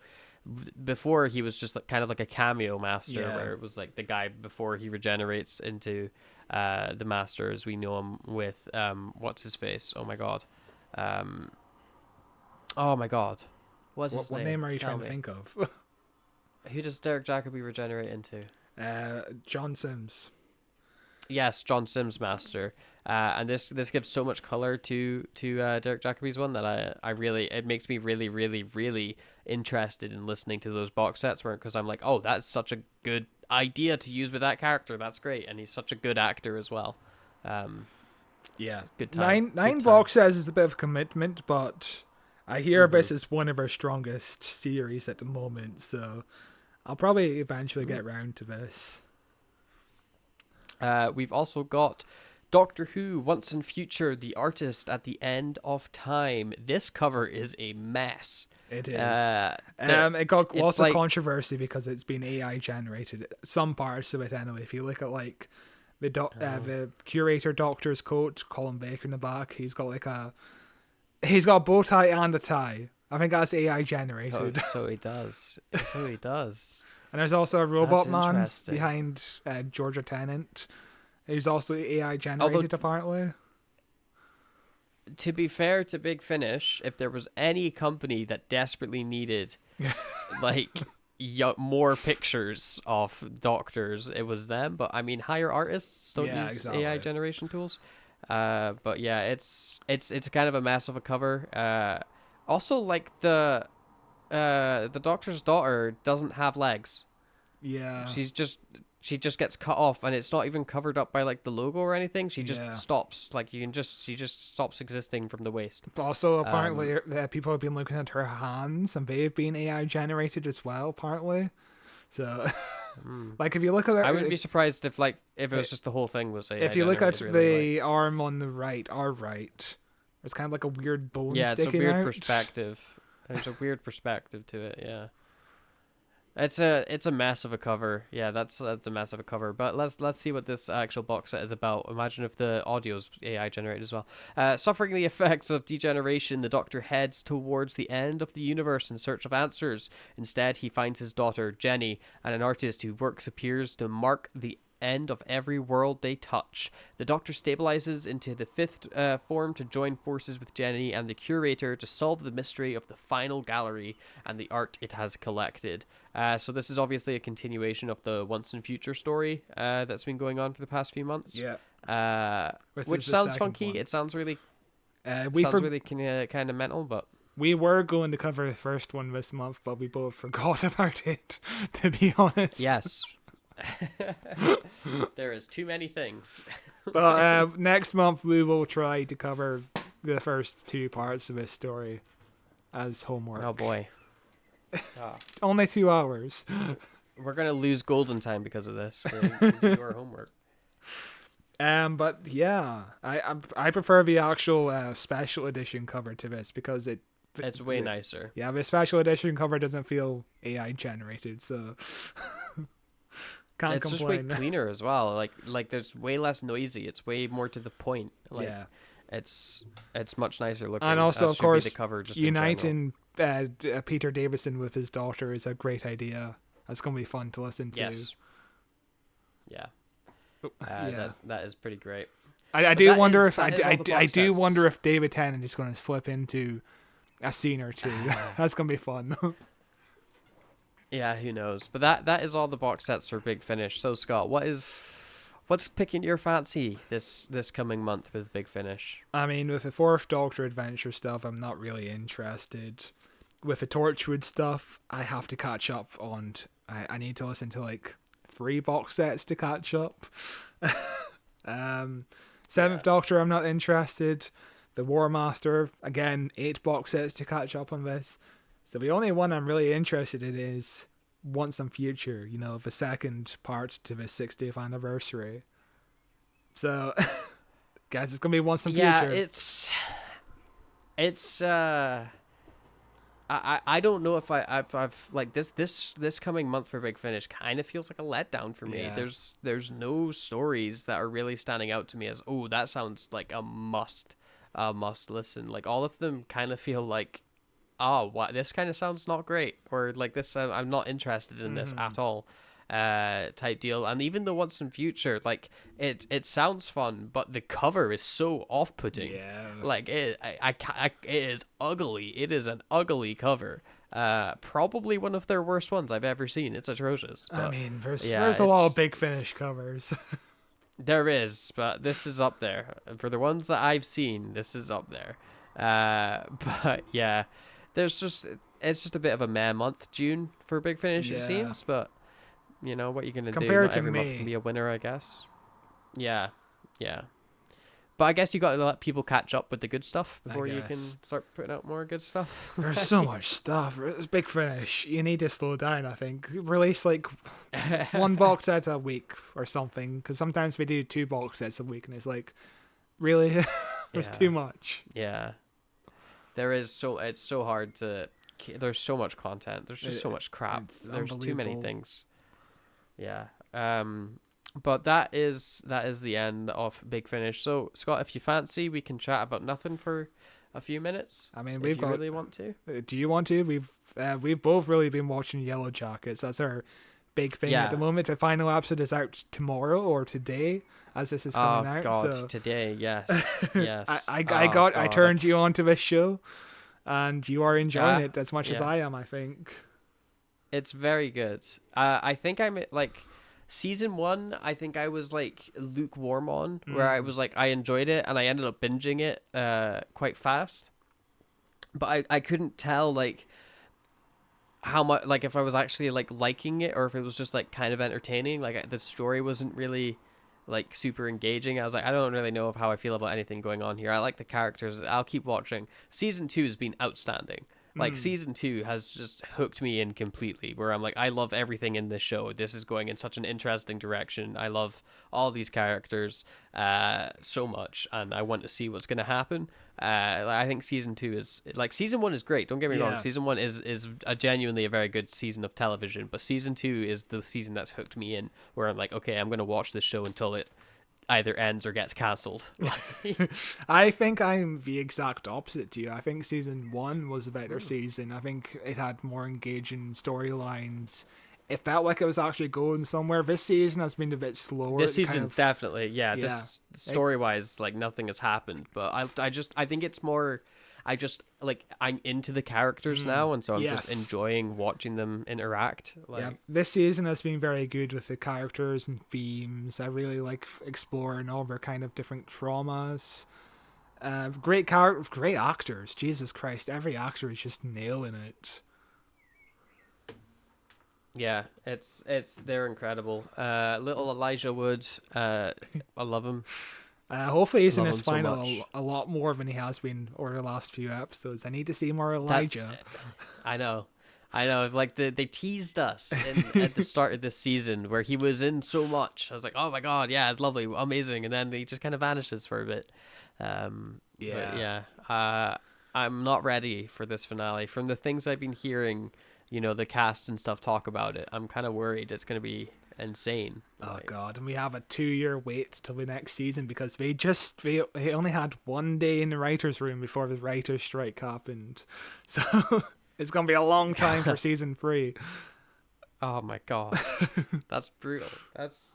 [SPEAKER 1] before he was just like, kind of like a cameo Master, where it was like the guy before he regenerates into the Master as we know him with what's his face? Oh my god. What's his name?
[SPEAKER 2] What name are you trying to think of?
[SPEAKER 1] Who does Derek Jacobi regenerate into?
[SPEAKER 2] John Sims.
[SPEAKER 1] Yes, John Sims Master. And this gives so much color to Derek Jacobi's one that it makes me really, really, really interested in listening to those box sets, because I'm like, oh, that's such a good idea to use with that character. That's great, and he's such a good actor as well.
[SPEAKER 2] Yeah,
[SPEAKER 1] good time.
[SPEAKER 2] Nine box sets is a bit of a commitment, but I hear this is one of our strongest series at the moment, so I'll probably eventually get around to this.
[SPEAKER 1] We've also got Doctor Who Once and Future, the artist at the end of time. This cover is a mess.
[SPEAKER 2] It is. It got lots of controversy because it's been AI generated. Some parts of it, anyway. If you look at like the curator Doctor's coat, Colin Baker in the back, he's got a bow tie and a tie. I think that's AI generated.
[SPEAKER 1] Oh, so he does. So he does.
[SPEAKER 2] And there's also a robot man behind Georgia Tennant, who's also AI generated, apparently.
[SPEAKER 1] To be fair to Big Finish, if there was any company that desperately needed like more pictures of Doctors, it was them. But I mean, higher artists don't use AI generation tools. But yeah, it's kind of a mess of a cover. Also, like the Doctor's daughter doesn't have legs.
[SPEAKER 2] Yeah.
[SPEAKER 1] She just gets cut off, and it's not even covered up by like the logo or anything. She just stops. Like she just stops existing from the waist.
[SPEAKER 2] But also, apparently, people have been looking at her hands, and they've been AI generated as well, apparently. So, like, if you look at it,
[SPEAKER 1] I wouldn't be surprised if it was just the whole thing was AI.
[SPEAKER 2] If you look at the arm on the right, it's kind of like a weird bone.
[SPEAKER 1] Yeah, it's a weird
[SPEAKER 2] out.
[SPEAKER 1] perspective. There's a weird perspective to it. Yeah. It's a mess of a cover. Yeah, that's a mess of a cover. But let's see what this actual box set is about. Imagine if the audio's AI generated as well. Suffering the effects of degeneration, the Doctor heads towards the end of the universe in search of answers. Instead, he finds his daughter, Jenny, and an artist whose works appears to mark the end of every world they touch. The Doctor stabilizes into the fifth form to join forces with Jenny and the Curator to solve the mystery of the final gallery and the art it has collected. So this is obviously a continuation of the Once and Future story that's been going on for the past few months.
[SPEAKER 2] Yeah.
[SPEAKER 1] Which sounds funky. One. It sounds really...
[SPEAKER 2] We
[SPEAKER 1] Sounds really kind of mental, but
[SPEAKER 2] we were going to cover the first one this month, but we both forgot about it, to be honest.
[SPEAKER 1] yes. There is too many things.
[SPEAKER 2] But next month we will try to cover the first 2 parts of this story as homework.
[SPEAKER 1] Oh boy. Oh.
[SPEAKER 2] Only 2 hours.
[SPEAKER 1] We're gonna lose golden time because of this. We're gonna do our homework.
[SPEAKER 2] But yeah, I prefer the actual special edition cover to this because
[SPEAKER 1] it's way nicer.
[SPEAKER 2] Yeah, the special edition cover doesn't feel AI generated, so can't
[SPEAKER 1] it's
[SPEAKER 2] complain.
[SPEAKER 1] just way cleaner as well. Like there's way less noisy. It's way more to the point. Like,
[SPEAKER 2] yeah,
[SPEAKER 1] it's much nicer looking.
[SPEAKER 2] and also of course
[SPEAKER 1] the cover just
[SPEAKER 2] uniting Peter Davison with his daughter is a great idea. That's gonna be fun to listen to.
[SPEAKER 1] Yes. Yeah. That is pretty great.
[SPEAKER 2] I do wonder if David Tennant is going to slip into a scene or two. That's going to be fun.
[SPEAKER 1] Yeah, who knows? But that is all the box sets for Big Finish. So Scott, what's picking your fancy this coming month with Big Finish?
[SPEAKER 2] I mean, with the Fourth Doctor adventure stuff, I'm not really interested. With the Torchwood stuff, I have to catch up on. I need to listen to like 3 box sets to catch up. Seventh Doctor, I'm not interested. The War Master, again, 8 box sets to catch up on this. So the only one I'm really interested in is Once and Future, the second part to the 60th anniversary. So, guys, it's gonna be Once and Future.
[SPEAKER 1] Yeah, it's I don't know if I've like this coming month for Big Finish kind of feels like a letdown for me.
[SPEAKER 2] Yeah.
[SPEAKER 1] There's no stories that are really standing out to me as, oh, that sounds like a must listen. Like all of them kind of feel like, oh, what, this kind of sounds not great, or like this I'm not interested in this at all. Type deal. And even the Once and Future, like it sounds fun, but the cover is so off-putting.
[SPEAKER 2] Yeah,
[SPEAKER 1] like it is ugly. It is an ugly cover. Probably one of their worst ones I've ever seen. It's atrocious. But,
[SPEAKER 2] I mean, there's a lot of Big Finish covers.
[SPEAKER 1] There is, but this is up there for the ones that I've seen. This is up there. But yeah, it's just a bit of a meh month, June, for Big Finish. It seems, but what are you gonna do? Not every month can be a winner, I guess. Yeah. But I guess you got to let people catch up with the good stuff before you can start putting out more good stuff.
[SPEAKER 2] There's so much stuff. It's Big Finish. You need to slow down, I think. Release like 1 box set a week or something, because sometimes we do 2 box sets a week, and it's like, really? There's too much.
[SPEAKER 1] Yeah. It's so hard to. There's so much content. There's just so much crap. There's too many things. Yeah. But that is the end of Big Finish. So Scott, if you fancy, we can chat about nothing for a few minutes.
[SPEAKER 2] I mean,
[SPEAKER 1] really want to.
[SPEAKER 2] Do you want to? We've both really been watching Yellow Jackets. That's our big thing at the moment. The final episode is out tomorrow or today, as this is coming out.
[SPEAKER 1] Oh God,
[SPEAKER 2] so.
[SPEAKER 1] Today, yes.
[SPEAKER 2] I turned you on to this show, and you are enjoying it as much as I am, I think.
[SPEAKER 1] It's very good. I think I'm like season 1. I think I was like lukewarm on, where I was like I enjoyed it and I ended up binging it quite fast. But I couldn't tell like how much, like if I was actually like liking it or if it was just like kind of entertaining. Like the story wasn't really like super engaging. I was like, I don't really know how I feel about anything going on here. I like the characters. I'll keep watching. Season 2 has been outstanding. Like season 2 has just hooked me in completely, where I'm like, I love everything in this show. This is going in such an interesting direction. I love all these characters so much, and I want to see what's going to happen. I think season 2 is like, season 1 is great. Don't get me wrong. Season 1 is genuinely a very good season of television, but season 2 is the season that's hooked me in, where I'm like, okay, I'm going to watch this show until it either ends or gets cancelled.
[SPEAKER 2] I think I'm the exact opposite to you. I think season 1 was a better season. I think it had more engaging storylines. It felt like it was actually going somewhere. This season has been a bit slower.
[SPEAKER 1] This season definitely, this story-wise, like nothing has happened. But I think it's more, I'm into the characters now, and so I'm just enjoying watching them interact.
[SPEAKER 2] This season has been very good with the characters and themes. I really like exploring all their kind of different traumas. Great actors. Jesus Christ, every actor is just nailing it.
[SPEAKER 1] Yeah, they're incredible. Little Elijah Wood, I love him.
[SPEAKER 2] Hopefully he's in
[SPEAKER 1] Love
[SPEAKER 2] his
[SPEAKER 1] him so
[SPEAKER 2] final
[SPEAKER 1] much.
[SPEAKER 2] a lot more than he has been over the last few episodes. I need to see more
[SPEAKER 1] That's,
[SPEAKER 2] Elijah.
[SPEAKER 1] I know. Like they teased us at the start of this season where he was in so much. I was like, oh my god, yeah, it's lovely, amazing, and then he just kind of vanishes for a bit. But yeah, I'm not ready for this finale. From the things I've been hearing, the cast and stuff talk about it, I'm kind of worried it's going to be insane.
[SPEAKER 2] Oh god, and we have a 2-year wait till the next season because they only had 1 day in the writers' room before the writers' strike happened, so it's gonna be a long time for season 3.
[SPEAKER 1] Oh my god, that's brutal. That's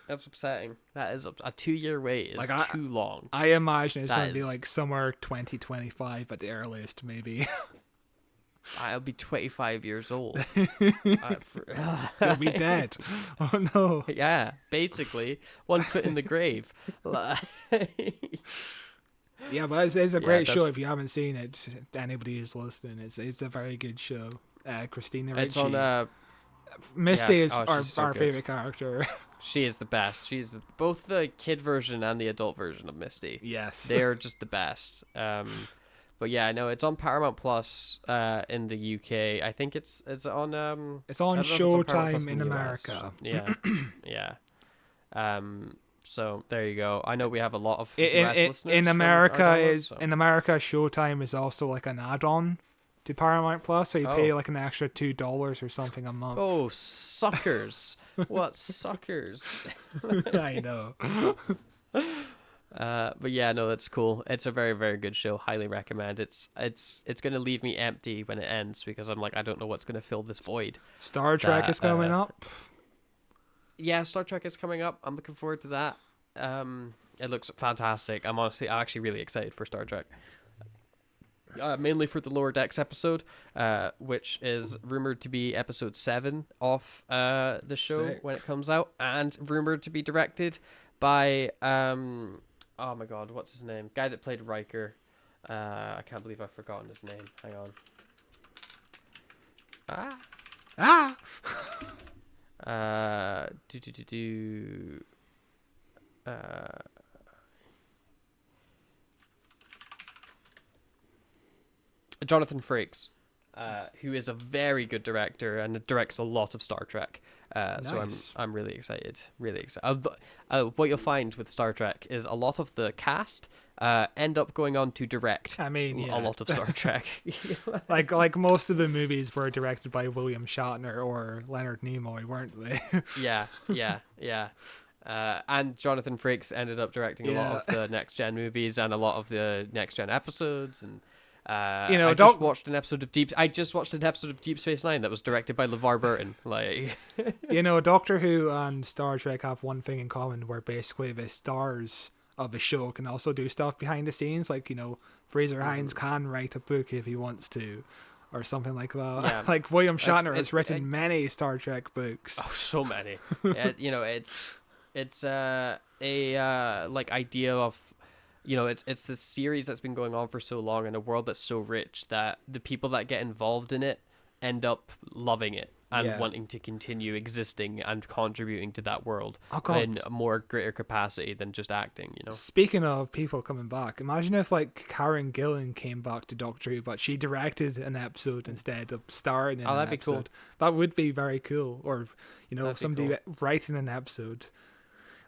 [SPEAKER 1] upsetting. That is a 2-year wait is too long.
[SPEAKER 2] I imagine it's
[SPEAKER 1] That
[SPEAKER 2] gonna be
[SPEAKER 1] is-
[SPEAKER 2] like somewhere 2025 at the earliest, maybe.
[SPEAKER 1] I'll be 25 years old.
[SPEAKER 2] You'll be dead. Oh no.
[SPEAKER 1] Yeah, basically, one foot in the grave.
[SPEAKER 2] Yeah, but it's a great
[SPEAKER 1] that's-
[SPEAKER 2] show. If you haven't seen it, anybody who's listening, it's a very good show. Christina Ricci.
[SPEAKER 1] It's on.
[SPEAKER 2] Misty
[SPEAKER 1] yeah.
[SPEAKER 2] is
[SPEAKER 1] Oh, she's so
[SPEAKER 2] our
[SPEAKER 1] good.
[SPEAKER 2] favorite character.
[SPEAKER 1] She is the best. She's both the kid version and the adult version of Misty.
[SPEAKER 2] Yes.
[SPEAKER 1] They're just the best. But yeah, no, it's on Paramount Plus in the UK. I think it's on
[SPEAKER 2] It's on
[SPEAKER 1] I don't know if it's on Paramount
[SPEAKER 2] Showtime
[SPEAKER 1] Plus
[SPEAKER 2] in
[SPEAKER 1] the US.
[SPEAKER 2] America.
[SPEAKER 1] Yeah. So there you go. I know we have a lot of US listeners
[SPEAKER 2] In
[SPEAKER 1] from
[SPEAKER 2] America
[SPEAKER 1] our downloads, so-
[SPEAKER 2] in America, Showtime is also like an add-on to Paramount Plus, so you pay like an extra $2 or something a month.
[SPEAKER 1] Oh, suckers! What suckers?
[SPEAKER 2] I know.
[SPEAKER 1] But yeah, no, that's cool. It's a very, very good show. Highly recommend. It's gonna leave me empty when it ends because I'm like, I don't know what's gonna fill this void.
[SPEAKER 2] Star Trek is coming up.
[SPEAKER 1] Yeah, Star Trek is coming up. I'm looking forward to that. It looks fantastic. I'm actually really excited for Star Trek. Mainly for the Lower Decks episode, which is rumored to be episode 7 of the show
[SPEAKER 2] Sick.
[SPEAKER 1] when it comes out, and rumored to be directed by oh my god, what's his name? Guy that played Riker. I can't believe I've forgotten his name. Hang on. Jonathan Frakes, who is a very good director and directs a lot of Star Trek. So
[SPEAKER 2] Nice.
[SPEAKER 1] I'm really excited. Really excited. What you'll find with Star Trek is a lot of the cast end up going on to direct.
[SPEAKER 2] I mean, yeah.
[SPEAKER 1] A lot of Star Trek.
[SPEAKER 2] like most of the movies were directed by William Shatner or Leonard Nimoy, weren't they?
[SPEAKER 1] Yeah. And Jonathan Frakes ended up directing a lot of the next gen movies and a lot of the next gen episodes. And I just watched an episode of Deep Space Nine that was directed by LeVar Burton. Like,
[SPEAKER 2] Doctor Who and Star Trek have one thing in common, where basically the stars of the show can also do stuff behind the scenes. Like, Fraser Hines can write a book if he wants to, or something like that.
[SPEAKER 1] Yeah.
[SPEAKER 2] Like William Shatner
[SPEAKER 1] It's
[SPEAKER 2] has written many Star Trek books.
[SPEAKER 1] oh, so many. It's a like idea of, it's this series that's been going on for so long in a world that's so rich that the people that get involved in it end up loving it and wanting to continue existing and contributing to that world in a more greater capacity than just acting.
[SPEAKER 2] Speaking of people coming back, imagine if like Karen Gillan came back to Doctor Who, but she directed an episode instead of starring in an
[SPEAKER 1] that'd be cool.
[SPEAKER 2] episode. That would be very cool. Or
[SPEAKER 1] That'd be
[SPEAKER 2] somebody
[SPEAKER 1] cool.
[SPEAKER 2] writing an episode.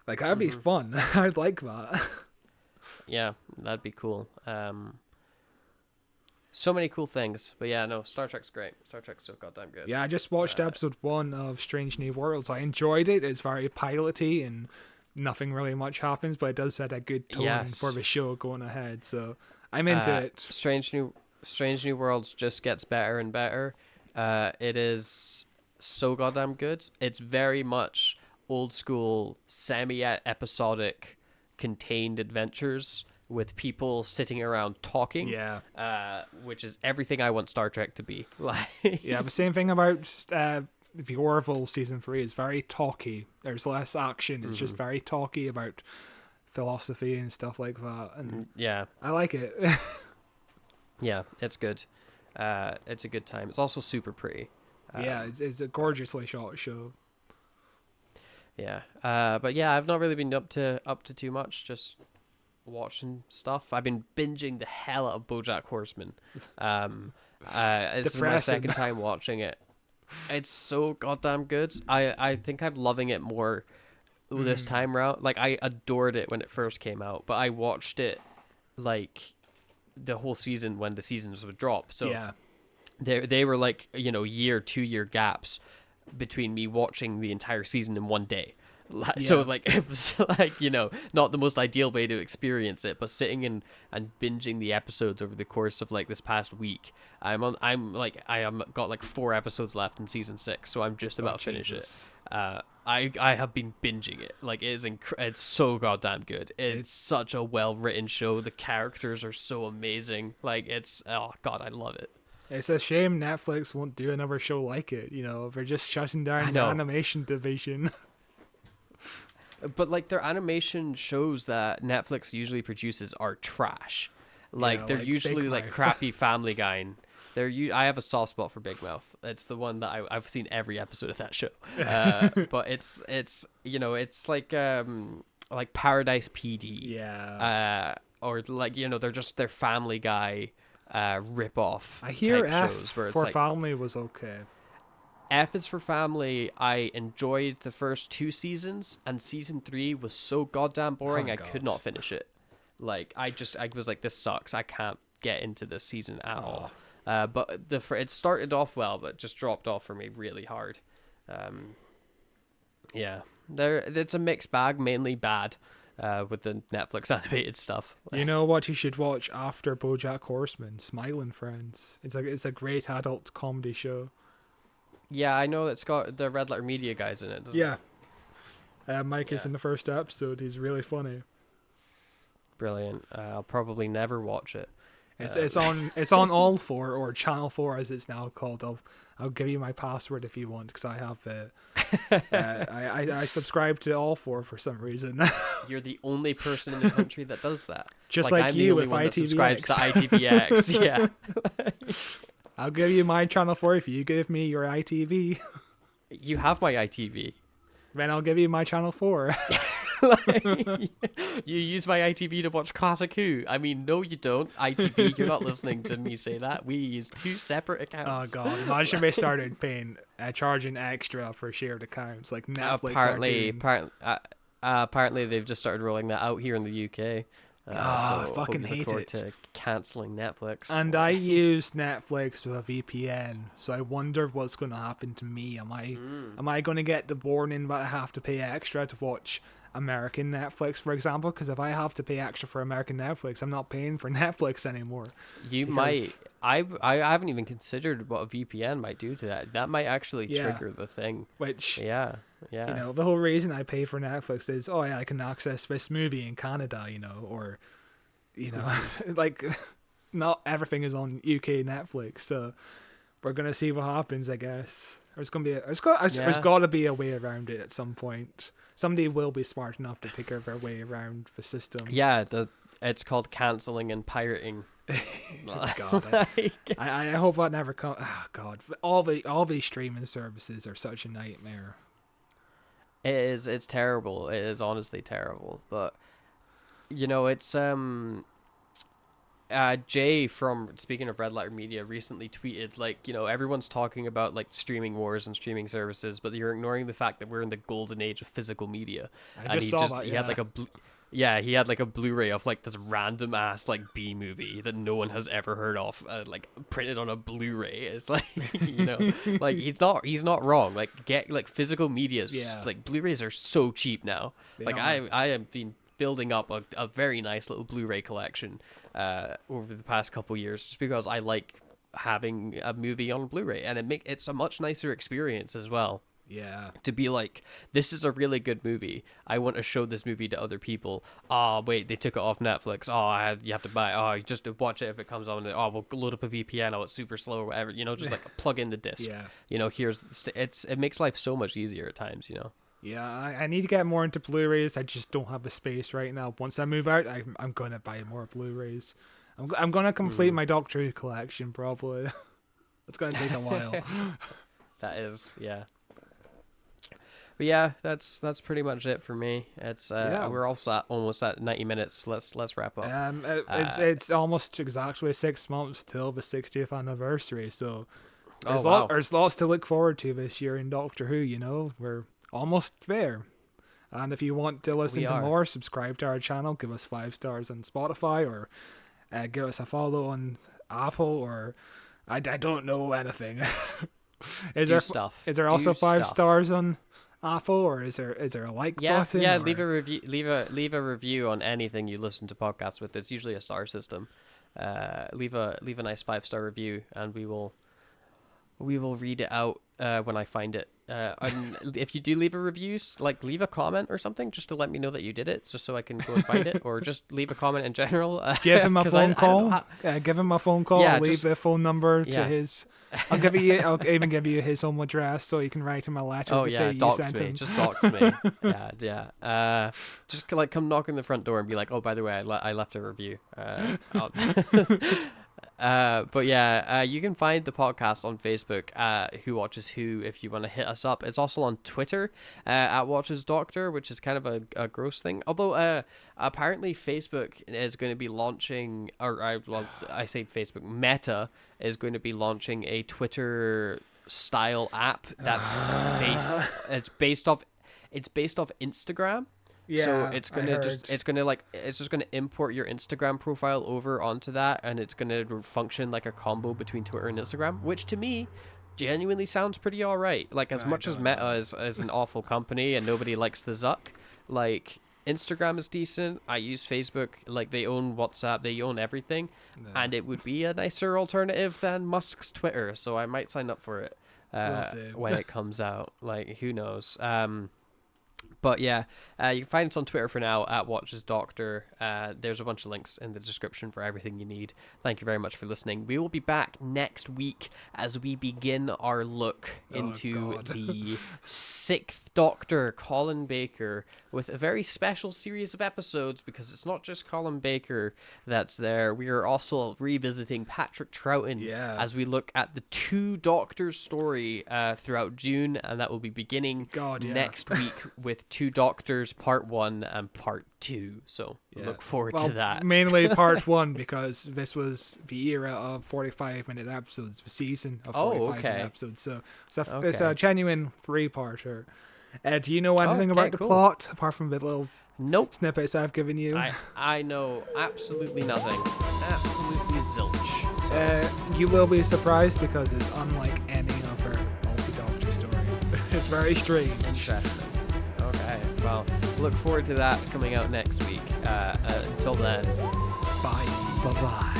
[SPEAKER 2] Like, that'd be fun. I'd like that.
[SPEAKER 1] Yeah, that'd be cool. So many cool things. But yeah, no, Star Trek's great. Star Trek's so goddamn good.
[SPEAKER 2] Yeah, I just watched episode 1 of Strange New Worlds. I enjoyed it. It's very piloty and nothing really much happens, but it does set a good tone for the show going ahead. So I'm into it.
[SPEAKER 1] Strange New Worlds just gets better and better. It is so goddamn good. It's very much old school, semi-episodic, contained adventures with people sitting around talking.
[SPEAKER 2] Yeah.
[SPEAKER 1] Which is everything I want Star Trek to be.
[SPEAKER 2] Yeah, the same thing about the Orville season 3 is very talky. There's less action. It's just very talky about philosophy and stuff like that, and
[SPEAKER 1] Yeah,
[SPEAKER 2] I like it.
[SPEAKER 1] yeah, it's good. It's a good time. It's also super pretty.
[SPEAKER 2] Yeah, it's a gorgeously shot show.
[SPEAKER 1] Yeah. But yeah, I've not really been up to too much. Just watching stuff. I've been binging the hell out of BoJack Horseman. This is my second time watching it. It's so goddamn good. I think I'm loving it more this time around. Like, I adored it when it first came out, but I watched it like the whole season when the seasons would drop. So
[SPEAKER 2] Yeah.
[SPEAKER 1] they were like, 2-year gaps between me watching the entire season in one day. So like, it was like, not the most ideal way to experience it, but sitting and binging the episodes over the course of like this past week, I am got like 4 episodes left in season 6, so I'm just about to finish it. I have been binging it. Like, it's so goddamn good. It's such a well-written show. The characters are so amazing. Like, oh god, I love it.
[SPEAKER 2] It's a shame Netflix won't do another show like it. They're just shutting down the animation division.
[SPEAKER 1] But like, their animation shows that Netflix usually produces are trash. Like, they're usually like crappy Family Guy. I have a soft spot for Big Mouth. It's the one that I've seen every episode of that show. But it's like Paradise PD.
[SPEAKER 2] Yeah.
[SPEAKER 1] Or like, they're Family Guy rip-off
[SPEAKER 2] I hear
[SPEAKER 1] type
[SPEAKER 2] F
[SPEAKER 1] shows where it's
[SPEAKER 2] for
[SPEAKER 1] like,
[SPEAKER 2] Family was okay.
[SPEAKER 1] F is for Family. I enjoyed the first 2 seasons, and season 3 was so goddamn boring. I could not finish it. Like, I was like, this sucks. I can't get into this season at all. But it started off well, but just dropped off for me really hard. Yeah, it's a mixed bag, mainly bad. With the Netflix animated stuff.
[SPEAKER 2] You know what you should watch after BoJack Horseman? Smiling Friends. It's a great adult comedy show.
[SPEAKER 1] Yeah, I know it's got the Red Letter Media guys in it.
[SPEAKER 2] Yeah. Mike is in the first episode. He's really funny.
[SPEAKER 1] Brilliant. I'll probably never watch it.
[SPEAKER 2] It's on All 4, or Channel 4 as it's now called. I'll give you my password if you want, because I have I subscribe to All 4 for some reason.
[SPEAKER 1] You're the only person in the country that does that.
[SPEAKER 2] Just like
[SPEAKER 1] I'm
[SPEAKER 2] you
[SPEAKER 1] the only
[SPEAKER 2] with
[SPEAKER 1] one that
[SPEAKER 2] ITVX.
[SPEAKER 1] subscribes to ITVX. Yeah.
[SPEAKER 2] I'll give you my Channel 4 if you give me your ITV.
[SPEAKER 1] You have my ITV.
[SPEAKER 2] Then I'll give you my Channel 4.
[SPEAKER 1] You use my ITV to watch Classic Who. I mean, no, you don't. ITV, you're not listening to me say that. We use 2 separate accounts.
[SPEAKER 2] Oh god! Imagine they started charging extra for shared accounts like Netflix.
[SPEAKER 1] Apparently, they've just started rolling that out here in the UK. So
[SPEAKER 2] I fucking hate it.
[SPEAKER 1] To canceling Netflix.
[SPEAKER 2] And I use Netflix with a VPN, so I wonder what's going to happen to me. Am I going to get the warning that I have to pay extra to watch American Netflix, for example? Because if I have to pay extra for American Netflix, I'm not paying for Netflix anymore.
[SPEAKER 1] Might. I haven't even considered what a VPN might do to that. That might actually trigger the thing.
[SPEAKER 2] Which
[SPEAKER 1] yeah.
[SPEAKER 2] The whole reason I pay for Netflix is, I can access this movie in Canada, or like, not everything is on UK Netflix, so we're gonna see what happens. I guess there's got to be a way around it at some point. Somebody will be smart enough to figure their way around the system.
[SPEAKER 1] Yeah, it's called canceling and pirating.
[SPEAKER 2] God, I hope that never comes. Oh God, all these streaming services are such a nightmare.
[SPEAKER 1] It is. It's terrible. It is honestly terrible. But it's Jay from, speaking of Red Letter Media, recently tweeted like, everyone's talking about like streaming wars and streaming services, but you're ignoring the fact that we're in the golden age of physical media. He had like he had like a Blu-ray of like this random ass like B movie that no one has ever heard of, like printed on a Blu-ray. It's like, like he's not wrong. Like, get like physical media. Like, Blu-rays are so cheap now. I have been building up a very nice little Blu-ray collection over the past couple years, just because I like having a movie on Blu-ray, and it's a much nicer experience as well.
[SPEAKER 2] Yeah.
[SPEAKER 1] To be like, this is a really good movie. I want to show this movie to other people. Oh, wait, they took it off Netflix. Oh, you have to buy it. Oh, you just watch it if it comes on. Oh, we'll load up a VPN. Oh, it's super slow or whatever. Just like plug in the disc.
[SPEAKER 2] Yeah.
[SPEAKER 1] It makes life so much easier at times,
[SPEAKER 2] Yeah, I need to get more into Blu-rays. I just don't have the space right now. Once I move out, I'm gonna buy more Blu-rays. I'm gonna complete my Doctor Who collection probably. It's gonna take a while.
[SPEAKER 1] That is, yeah. But yeah, that's pretty much it for me. It's we're also almost at 90 minutes. Let's wrap up.
[SPEAKER 2] It's almost exactly 6 months till the 60th anniversary, so there's lots to look forward to this year in Doctor Who. You know, we're almost there. And if you want to listen to more, subscribe to our channel, give us 5 stars on Spotify, or give us a follow on Apple, or I don't know anything. Is there also 5 stars on Apple, or is there a like button?
[SPEAKER 1] Yeah, leave a review. Leave a review on anything you listen to podcasts with. It's usually a star system. Leave a nice 5-star review, and we will read it out when I find it. And if you do leave a review, like leave a comment or something, just to let me know that you did it, just so I can go and find it, or just leave a comment in general.
[SPEAKER 2] Give him a phone call. Give him a phone call.
[SPEAKER 1] Yeah,
[SPEAKER 2] leave the phone number to his. I'll even give you his home address so you can write him a letter.
[SPEAKER 1] Oh
[SPEAKER 2] to
[SPEAKER 1] yeah,
[SPEAKER 2] say
[SPEAKER 1] dox
[SPEAKER 2] you sent
[SPEAKER 1] me.
[SPEAKER 2] him.
[SPEAKER 1] Just dox me. Yeah. Just like come knock on the front door and be like, oh, by the way, I left a review. But yeah, you can find the podcast on Facebook, Who Watches Who, if you want to hit us up. It's also on Twitter, at Watches Doctor, which is kind of a gross thing. Although, apparently Facebook is going to be launching, I say Facebook, Meta is going to be launching a Twitter style app that's based off Instagram.
[SPEAKER 2] Yeah,
[SPEAKER 1] so it's just gonna import your Instagram profile over onto that, and it's gonna function like a combo between Twitter and Instagram, which to me genuinely sounds pretty alright. Like, as much as Meta is an awful company and nobody likes the Zuck, like Instagram is decent. I use Facebook, like they own WhatsApp, they own everything, and it would be a nicer alternative than Musk's Twitter. So I might sign up for it when it comes out. Like, who knows? But yeah, you can find us on Twitter for now at Watches Doctor. There's a bunch of links in the description for everything you need. Thank you very much for listening. We will be back next week as we begin our look into the 6th Doctor, Colin Baker, with a very special series of episodes, because it's not just Colin Baker that's there. We are also revisiting Patrick Troughton as we look at the 2 Doctors story throughout June, and that will be beginning next week with 2 Doctors Part 1 and Part 2. So look forward to that.
[SPEAKER 2] Mainly Part 1, because this was the era of 45-minute episodes, the season of 45-minute episodes. So it's a genuine 3-parter. Do you know anything about the plot, apart from the little snippets I've given you?
[SPEAKER 1] I know absolutely nothing. Absolutely zilch. So.
[SPEAKER 2] You will be surprised, because it's unlike any other multi-Doctor story. It's very strange.
[SPEAKER 1] Interesting. Okay, well, look forward to that coming out next week. Until then,
[SPEAKER 2] bye.
[SPEAKER 1] Bye-bye.